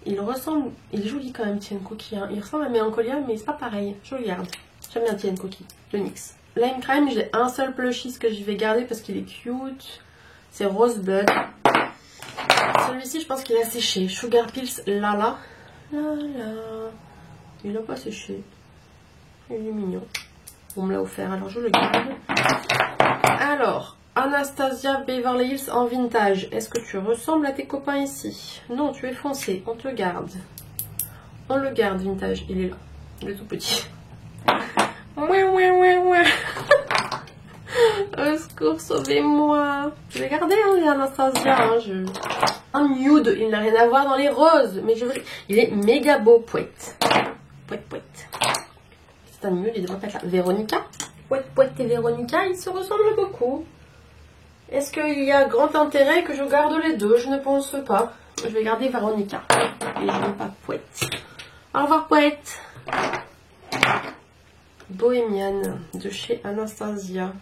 Il ressemble, il est joli quand même Tian Cookie, hein. Il ressemble à Mélancolia mais c'est pas pareil, je le garde. J'aime bien Tian Cookie, de NYX. Lime Crime, j'ai un seul plushie que je vais garder parce qu'il est cute. C'est Rosebud. Celui-ci je pense qu'il a séché. Sugar Pills Lala. Lala. Il n'a pas séché. Il est mignon. On me l'a offert, alors je le garde. Alors... Anastasia Beverly Hills en vintage. Est-ce que tu ressembles à tes copains ici? Non, tu es foncé. On te garde. On le garde, vintage. Il est là. Il est tout petit. Ouais. Au secours, sauvez-moi. Je vais garder hein, les Anastasia. Hein, un nude. Il n'a rien à voir dans les roses. Mais il est méga beau. Pouette. C'est un nude. Il devrait pas être là. Véronica. Pouette et Véronica, ils se ressemblent beaucoup. Est-ce qu'il y a grand intérêt que je garde les deux? Je ne pense pas. Je vais garder Véronica. Et je n'aime pas Pouette. Au revoir Pouette. Bohemian de chez Anastasia.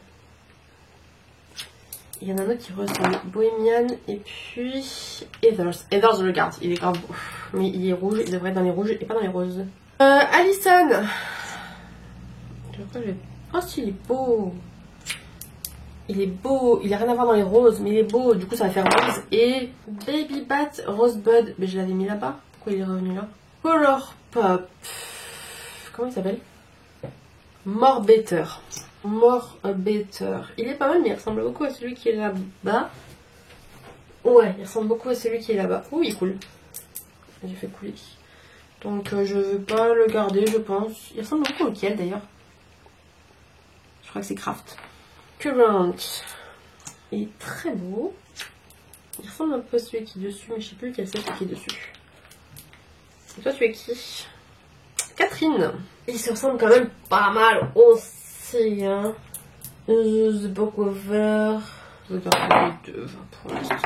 Il y en a un autre qui ressemble. Bohemian et puis Heathers. Heathers, je le garde, il est grave beau. Mais il est rouge, il devrait être dans les rouges et pas dans les roses. Allison. Je crois que je vais... Oh, si, il est beau. Il est beau, il a rien à voir dans les roses, mais il est beau, du coup ça va faire rose. Et Baby Bat Rosebud, mais je l'avais mis là-bas. Pourquoi il est revenu là? Color Pop. Comment il s'appelle? More Better. More Better. Il est pas mal, mais il ressemble beaucoup à celui qui est là-bas. Ouais, il ressemble beaucoup à celui qui est là-bas. Oh, il coule. J'ai fait couler. Donc je vais pas le garder, je pense. Il ressemble beaucoup auquel d'ailleurs? Je crois que c'est Craft. Current. Il est très beau. Il ressemble un peu à celui qui est dessus, mais je sais plus lequel c'est celui qui est dessus. Et toi, tu es qui? Catherine. Il se ressemble quand même pas mal aussi. Hein. The Book Over. Je vais garder les deux pour l'instant.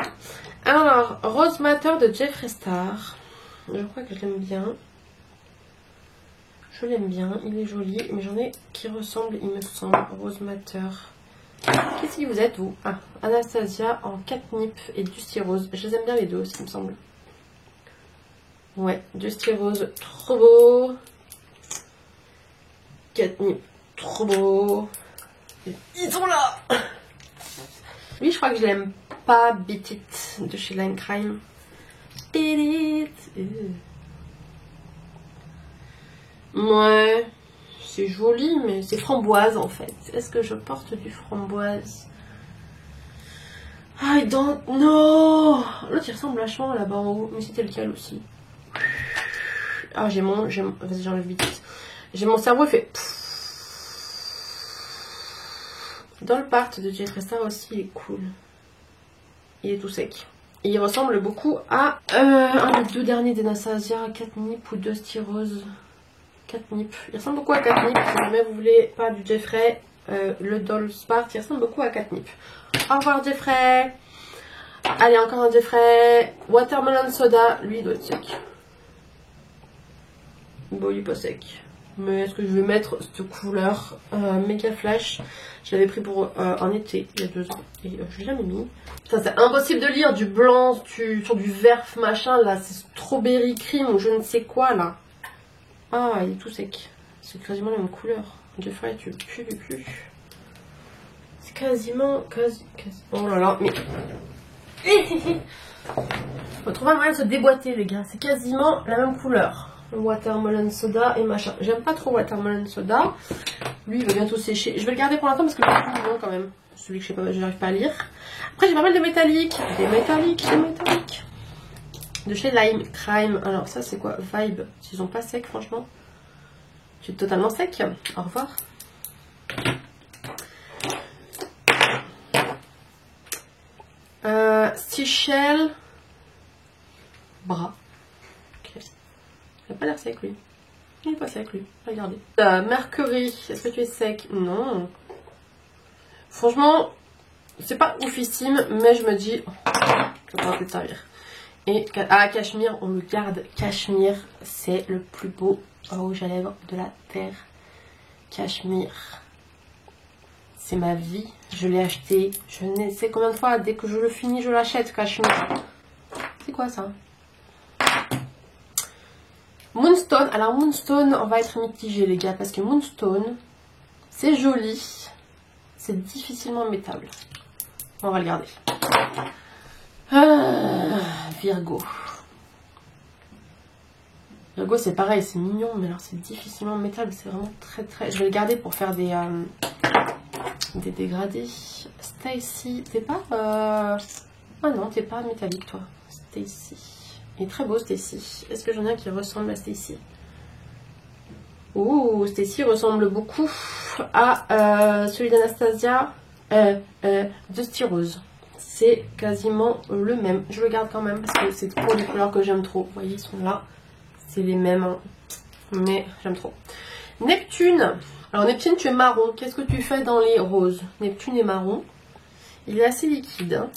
Alors, Rose Matter de Jeffree Star. Je crois que je l'aime bien. Je l'aime bien, il est joli, mais j'en ai qui ressemblent, il me semble. Rose Matter. Qu'est-ce que vous êtes, vous? Ah, Anastasia en catnip et Dusty Rose. Je les aime bien les deux aussi, il me semble. Ouais, Dusty Rose, trop beau. Catnip, trop beau. Ils sont là. Lui, je crois que je l'aime pas. Beat It de chez Lime Crime. Beat It. Ouais. C'est joli, mais c'est framboise en fait. Est-ce que je porte du framboise? I don't know. L'autre il ressemble vachement là-bas en haut, mais c'était lequel aussi? Ah, vas-y, j'enlève vite. J'ai mon cerveau, il fait. Dans le part de Jeffree Star aussi, il est cool. Il est tout sec. Et il ressemble beaucoup à un des deux derniers d'Anastasia, Catnip ou Dusty Rose. Catnip. Il ressemble beaucoup à Catnip. Si jamais vous voulez pas du Jeffree, le Doll Spart, il ressemble beaucoup à Catnip. Au revoir Jeffree. Allez, encore un Jeffree. Watermelon Soda. Lui, il doit être sec. Bon, il est pas sec. Mais est-ce que je vais mettre cette couleur méga flash? Je l'avais pris pour en été, il y a 2 ans. Et je l'ai jamais mis. Putain, c'est impossible de lire du blanc sur du vert machin. Là, c'est strawberry cream ou je ne sais quoi là. Ah, il est tout sec. C'est quasiment la même couleur. Jeffree, tu pues du cul. C'est quasiment... Oh là là, mais... Faut trouver un moyen de se déboîter, les gars. C'est quasiment la même couleur. Watermelon Soda et machin. J'aime pas trop Watermelon Soda. Lui, il va bientôt sécher. Je vais le garder pour l'instant parce que c'est plus long quand même. Celui que je n'arrive pas à lire. Après, j'ai pas mal de métalliques. Des métalliques. De chez Lime Crime. Alors ça c'est quoi? Vibe. Ils sont pas secs franchement. Je suis totalement sec. Au revoir. Seashell. Bras. Okay. Il a pas l'air sec lui. Il est pas sec lui. Regardez. Mercury. Est-ce que tu es sec? Non. Franchement, c'est pas oufissime, mais je me dis, oh, ça va peut-être servir. Et Cachemire, on le garde. Cachemire, c'est le plus beau rouge à lèvres de la terre. Cachemire, c'est ma vie. Je l'ai acheté, je ne sais combien de fois. Dès que je le finis, je l'achète. Cachemire. C'est quoi ça? Moonstone. Alors Moonstone, on va être mitigé les gars, parce que Moonstone, c'est joli, c'est difficilement mettable. On va le garder. Virgo. Virgo c'est pareil, c'est mignon, mais alors c'est difficilement mettable, c'est vraiment très... Je vais le garder pour faire des dégradés. Stacy, t'es pas... Ah non, t'es pas métallique toi. Stacy. Il est très beau Stacy. Est-ce que j'en ai un qui ressemble à Stacy? Ouh, Stacy ressemble beaucoup à celui d'Anastasia, Dusty Rose. C'est quasiment le même. Je le garde quand même parce que c'est trop les couleurs que j'aime trop. Vous voyez, ils sont là. C'est les mêmes. Hein. Mais j'aime trop. Neptune. Alors Neptune, tu es marron. Qu'est-ce que tu fais dans les roses? Neptune est marron. Il est assez liquide. Hein.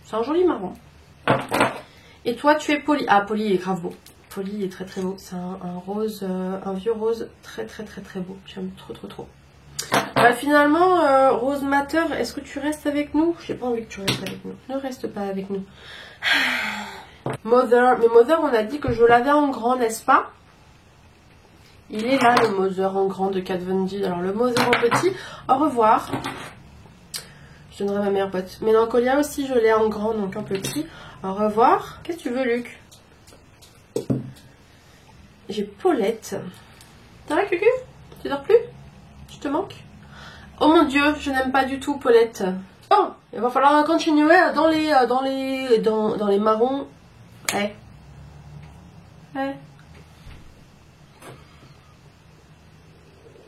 C'est un joli marron. Et toi, tu es poli. Ah, poli, il est grave beau. Folie, il est très très beau. C'est un rose, un vieux rose très beau. J'aime trop. Bah, finalement, Rose Matter, est-ce que tu restes avec nous? J'ai pas envie que tu restes avec nous. Ne reste pas avec nous. Mother. Mais Mother, on a dit que je l'avais en grand, n'est-ce pas? Il est là, le Mother en grand de Kat Von D. Alors, le Mother en petit, au revoir. Je donnerai à ma meilleure pote. Mélancolia aussi, je l'ai en grand, donc en petit. Au revoir. Qu'est-ce que tu veux, Luc? J'ai Paulette. Ça va, Cucu? Tu dors plus? Je te manque? Oh mon Dieu, je n'aime pas du tout Paulette. Oh, il va falloir continuer dans les marrons. Ouais. Ouais.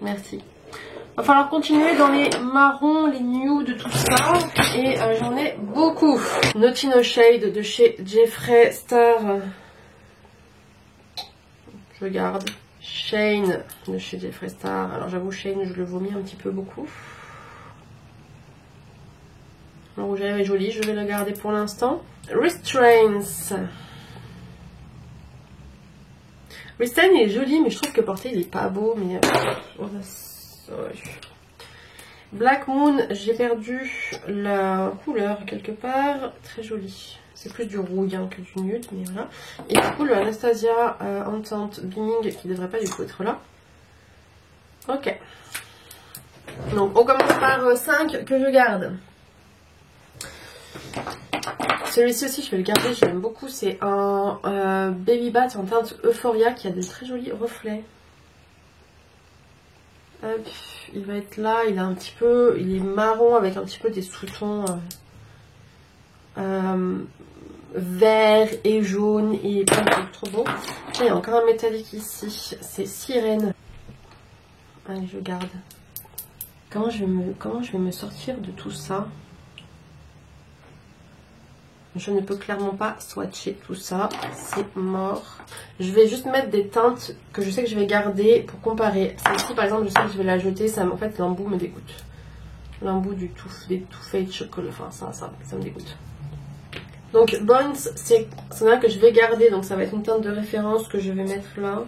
Merci. Il va falloir continuer dans les marrons, les nudes, tout ça. Et j'en ai beaucoup. Naughty No Shade de chez Jeffree Star. Je garde. Shane de chez Jeffree Star. Alors j'avoue, Shane, je le vomis un petit peu beaucoup. Le rouge à lèvres est joli, je vais le garder pour l'instant. Restraints. Restraints il est joli, mais je trouve que porté il est pas beau. Mais Black Moon, j'ai perdu la couleur quelque part. Très joli. C'est plus du rouge hein, que du nude, mais voilà. Et du coup, le Anastasia Entente Beaming qui devrait pas du coup être là. Ok. Donc, on commence par 5 que je garde. Celui-ci aussi, je vais le garder, je l'aime beaucoup. C'est un Baby Bat en teinte Euphoria qui a de très jolis reflets. Hop, il va être là, il a un petit peu, il est marron avec un petit peu des sous-tons vert et jaune et plein de trucs trop beau. Il y a encore un métallique ici, c'est Sirène. Allez, je garde. Comment je vais me sortir de tout ça? Je ne peux clairement pas swatcher tout ça, c'est mort. Je vais juste mettre des teintes que je sais que je vais garder pour comparer. Celle-ci par exemple, je sais que je vais la jeter, ça, en fait l'embout me dégoûte. L'embout des Too Faced chocolat, enfin ça me dégoûte. Donc Bones, c'est là que je vais garder, donc ça va être une teinte de référence que je vais mettre là.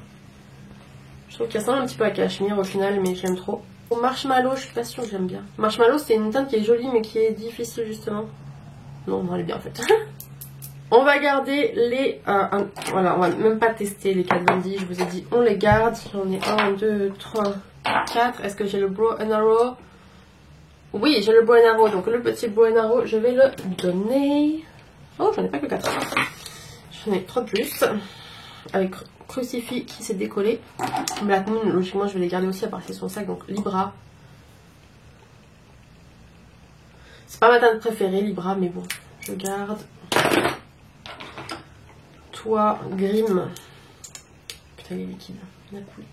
Je trouve qu'elle ressemble un petit peu à Cachemire au final, mais j'aime trop. Pour Marshmallow, je suis pas sûre que j'aime bien. Marshmallow, c'est une teinte qui est jolie mais qui est difficile justement. Non, elle est bien en fait. On va garder les... voilà, on va même pas tester les Kat Von D. Je vous ai dit, on les garde. J'en ai 1, 2, 3, 4. Est-ce que j'ai le Bow and Arrow? Oui, j'ai le Bow and Arrow. Donc le petit Bow and Arrow, je vais le donner. Oh, j'en ai pas que 4. J'en ai 3 de plus. Avec Crucifix qui s'est décollé. Black Moon, logiquement, je vais les garder aussi à part que c'est son sac. Donc Libra. C'est pas ma teinte préférée, Libra, mais bon, je garde. Toi, Grimm. Putain, il est liquide. Il a coulé.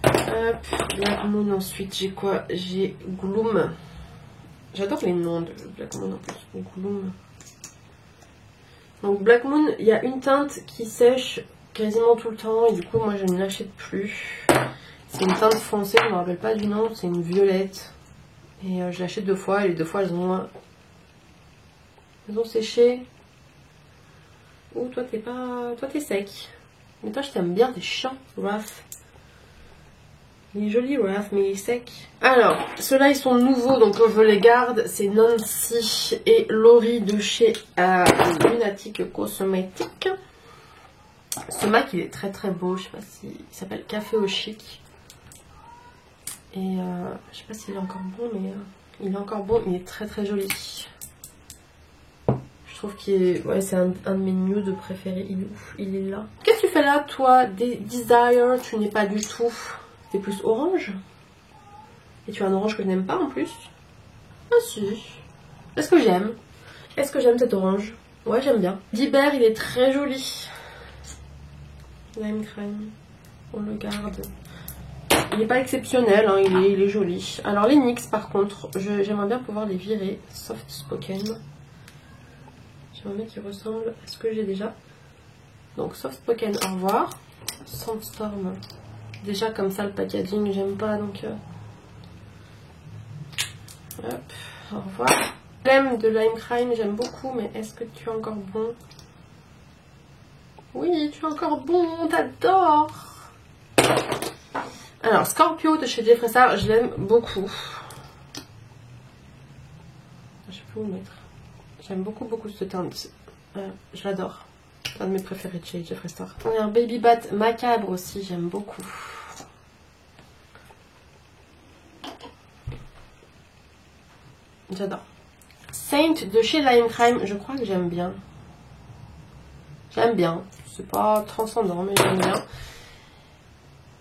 Hop, Black Moon, ensuite, j'ai quoi? J'ai Gloom. J'adore les noms de Black Moon en plus. Gloom. Donc, Black Moon, il y a une teinte qui sèche quasiment tout le temps, et du coup, moi, je ne l'achète plus. C'est une teinte foncée, je ne me rappelle pas du nom, c'est une violette. Et je l'achète 2 fois, et les 2 fois elles ont séché. Oh, toi t'es pas. Toi t'es sec. Mais toi je t'aime bien, t'es chiant, Raph. Il est joli Raph, mais il est sec. Alors, ceux-là ils sont nouveaux, donc je les garde. C'est Nancy et Laurie de chez Lunatic Cosmetics. Ce MAC il est très beau, je sais pas si. Il s'appelle Café au Chic. Et je sais pas s'il est encore bon, mais il est encore bon, il est très joli. Je trouve qu'il est... Ouais, c'est un de mes nudes préférés, il est ouf, il est là. Qu'est-ce que tu fais là, toi? Desire, tu n'es pas du tout. T'es plus orange. Et tu as un orange que je n'aime pas en plus. Ah si. Est-ce que j'aime? Est-ce que j'aime cet orange? Ouais, j'aime bien. Diber, il est très joli. Lime crème. On le garde. Il n'est pas exceptionnel, hein, il est joli. Alors les NYX par contre, j'aimerais bien pouvoir les virer. Soft Spoken. J'aimerais bien qu'ils ressemblent à ce que j'ai déjà. Donc Soft Spoken, au revoir. Sandstorm. Déjà comme ça le packaging, j'aime pas donc... Hop, au revoir. J'aime de Lime Crime, j'aime beaucoup, mais est-ce que tu es encore bon? Oui, tu es encore bon, t'adores. Alors, Scorpio de chez Jeffree Star, je l'aime beaucoup. Je peux vous mettre. J'aime beaucoup ce teint. Je l'adore. C'est un de mes préférés de chez Jeffree Star. On a un Baby Bat Macabre aussi, j'aime beaucoup. J'adore. Saint de chez Lime Crime, je crois que j'aime bien. J'aime bien. C'est pas transcendant, mais j'aime bien.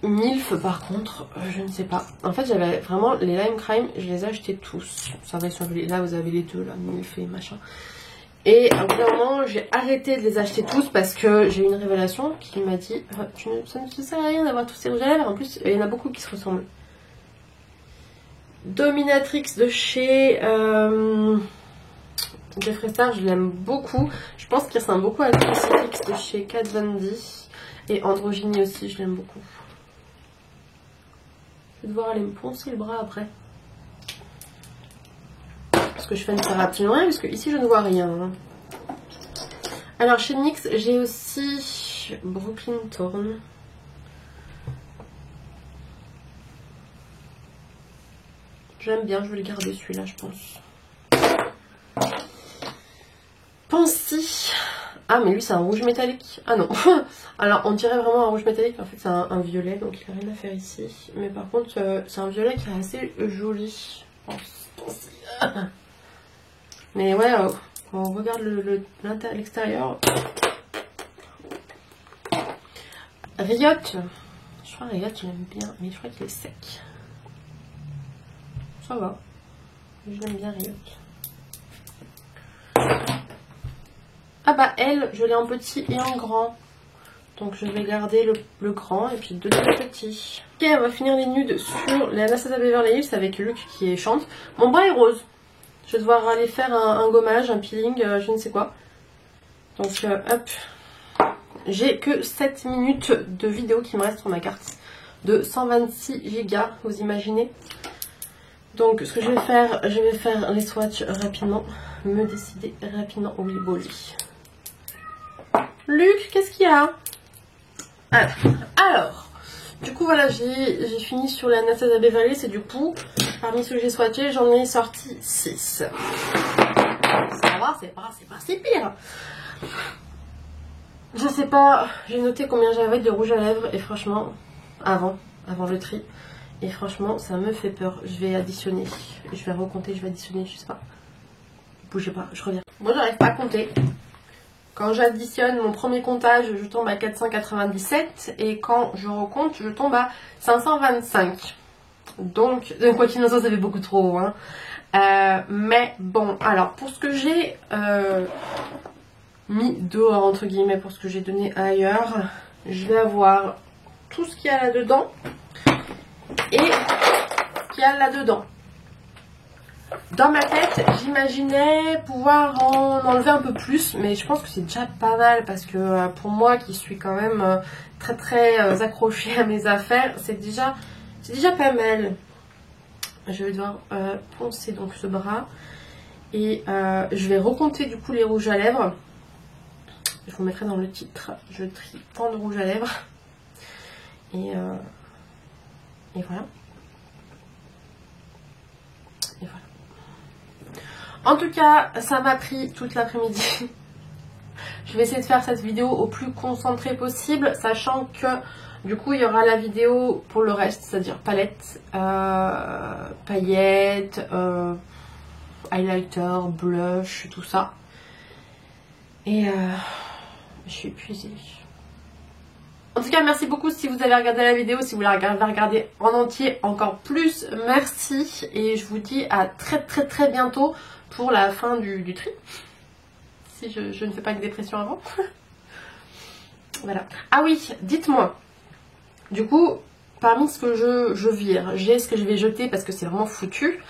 Milf, par contre, je ne sais pas. En fait, j'avais vraiment les Lime Crime, je les ai achetés tous. Ça va sur là, vous avez les deux, là, Milf et machin. Et à un bout d'un moment, j'ai arrêté de les acheter tous parce que j'ai eu une révélation qui m'a dit ça ne te sert à rien d'avoir tous ces rouges à lèvres. En plus, il y en a beaucoup qui se ressemblent. Dominatrix de chez Jeffree Star, je l'aime beaucoup. Je pense qu'il ressemble beaucoup à Crucifix de chez Kat Von D. Et Androgynie aussi, je l'aime beaucoup. Je vais devoir aller me poncer le bras après. Parce que je fais ne faire absolument rien, parce que ici je ne vois rien. Alors chez NYX, j'ai aussi Brooklyn Thorn. J'aime bien, je vais le garder celui-là, je pense. Pansy. Ah, mais lui, c'est un rouge métallique. Ah non. Alors, on dirait vraiment un rouge métallique. En fait, c'est un violet, donc il n'y a rien à faire ici. Mais par contre, c'est un violet qui est assez joli. Pansy. Mais ouais, quand on regarde l'extérieur. Riot. Je crois Riot, je l'aime bien, mais je crois qu'il est sec. Ça va. Je l'aime bien Riot. Ah bah elle, je l'ai en petit et en grand. Donc je vais garder le grand et puis deux petits. Ok, on va finir les nudes sur les Anastasia Beverly Hills avec Luc qui chante. Mon bras est rose. Je vais devoir aller faire un gommage, un peeling, je ne sais quoi. Donc hop. J'ai que 7 minutes de vidéo qui me reste sur ma carte de 126 Go, vous imaginez. Donc ce que je vais faire les swatchs rapidement, me décider rapidement. Oui, Bolly. Luc, qu'est-ce qu'il y a? Alors, du coup voilà, j'ai fini sur la Anastasia Beverly Hills et du coup, parmi ceux que j'ai swatchés, j'en ai sorti 6. Ça va, c'est pas si pire. Je sais pas, j'ai noté combien j'avais de rouge à lèvres et franchement, avant le tri. Et franchement, ça me fait peur. Je vais additionner. Je vais recompter, je vais additionner, je sais pas. Bougez pas, je reviens. Moi, j'arrive pas à compter. Quand j'additionne mon premier comptage, je tombe à 497. Et quand je recompte, je tombe à 525. Donc, quoi qu'il en soit, ça fait beaucoup trop. Hein. Mais bon, alors, pour ce que j'ai mis dehors, entre guillemets, pour ce que j'ai donné ailleurs, je vais avoir tout ce qu'il y a là-dedans. Et ce qu'il y a là-dedans. Dans ma tête, j'imaginais pouvoir en enlever un peu plus, mais je pense que c'est déjà pas mal parce que pour moi qui suis quand même très accrochée à mes affaires, c'est déjà pas mal. Je vais devoir poncer donc ce bras et je vais recompter du coup les rouges à lèvres. Je vous mettrai dans le titre. Je trie tant de rouges à lèvres et voilà. Et voilà. En tout cas, ça m'a pris toute l'après-midi. Je vais essayer de faire cette vidéo au plus concentré possible, sachant que du coup il y aura la vidéo pour le reste, c'est-à-dire palette, paillettes, highlighter, blush, tout ça. Et je suis épuisée. En tout cas, merci beaucoup si vous avez regardé la vidéo. Si vous la regardez en entier, encore plus merci. Et je vous dis à très bientôt pour la fin du tri. Si je ne fais pas de dépression avant. Voilà. Ah oui, dites-moi. Du coup, parmi ce que je vire, j'ai ce que je vais jeter parce que c'est vraiment foutu.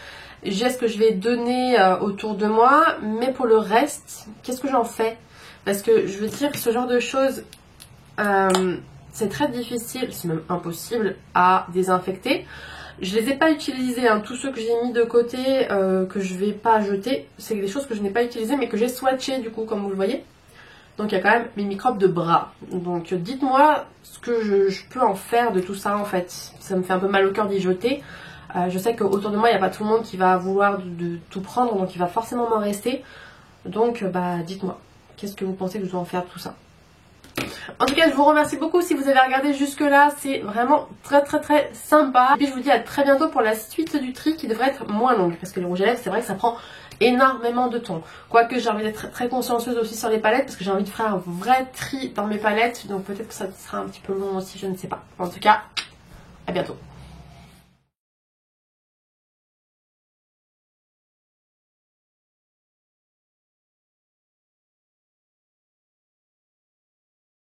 J'ai ce que je vais donner autour de moi. Mais pour le reste, qu'est-ce que j'en fais? Parce que je veux dire, ce genre de choses... c'est très difficile, c'est même impossible à désinfecter. Je les ai pas utilisés, hein. Tous ceux que j'ai mis de côté, que je vais pas jeter, c'est des choses que je n'ai pas utilisées mais que j'ai swatché du coup comme vous le voyez. Donc il y a quand même mes microbes de bras. Donc dites-moi ce que je peux en faire de tout ça en fait. Ça me fait un peu mal au cœur d'y jeter. Je sais qu'autour de moi il n'y a pas tout le monde qui va vouloir de tout prendre, donc il va forcément m'en rester. Donc bah dites-moi, qu'est-ce que vous pensez que je dois en faire de tout ça? En tout cas, je vous remercie beaucoup si vous avez regardé jusque là, c'est vraiment très sympa. Et puis je vous dis à très bientôt pour la suite du tri qui devrait être moins longue, parce que les rouges à lèvres c'est vrai que ça prend énormément de temps. Quoique j'ai envie d'être très consciencieuse aussi sur les palettes, parce que j'ai envie de faire un vrai tri dans mes palettes, donc peut-être que ça sera un petit peu long aussi, je ne sais pas. En tout cas, à bientôt.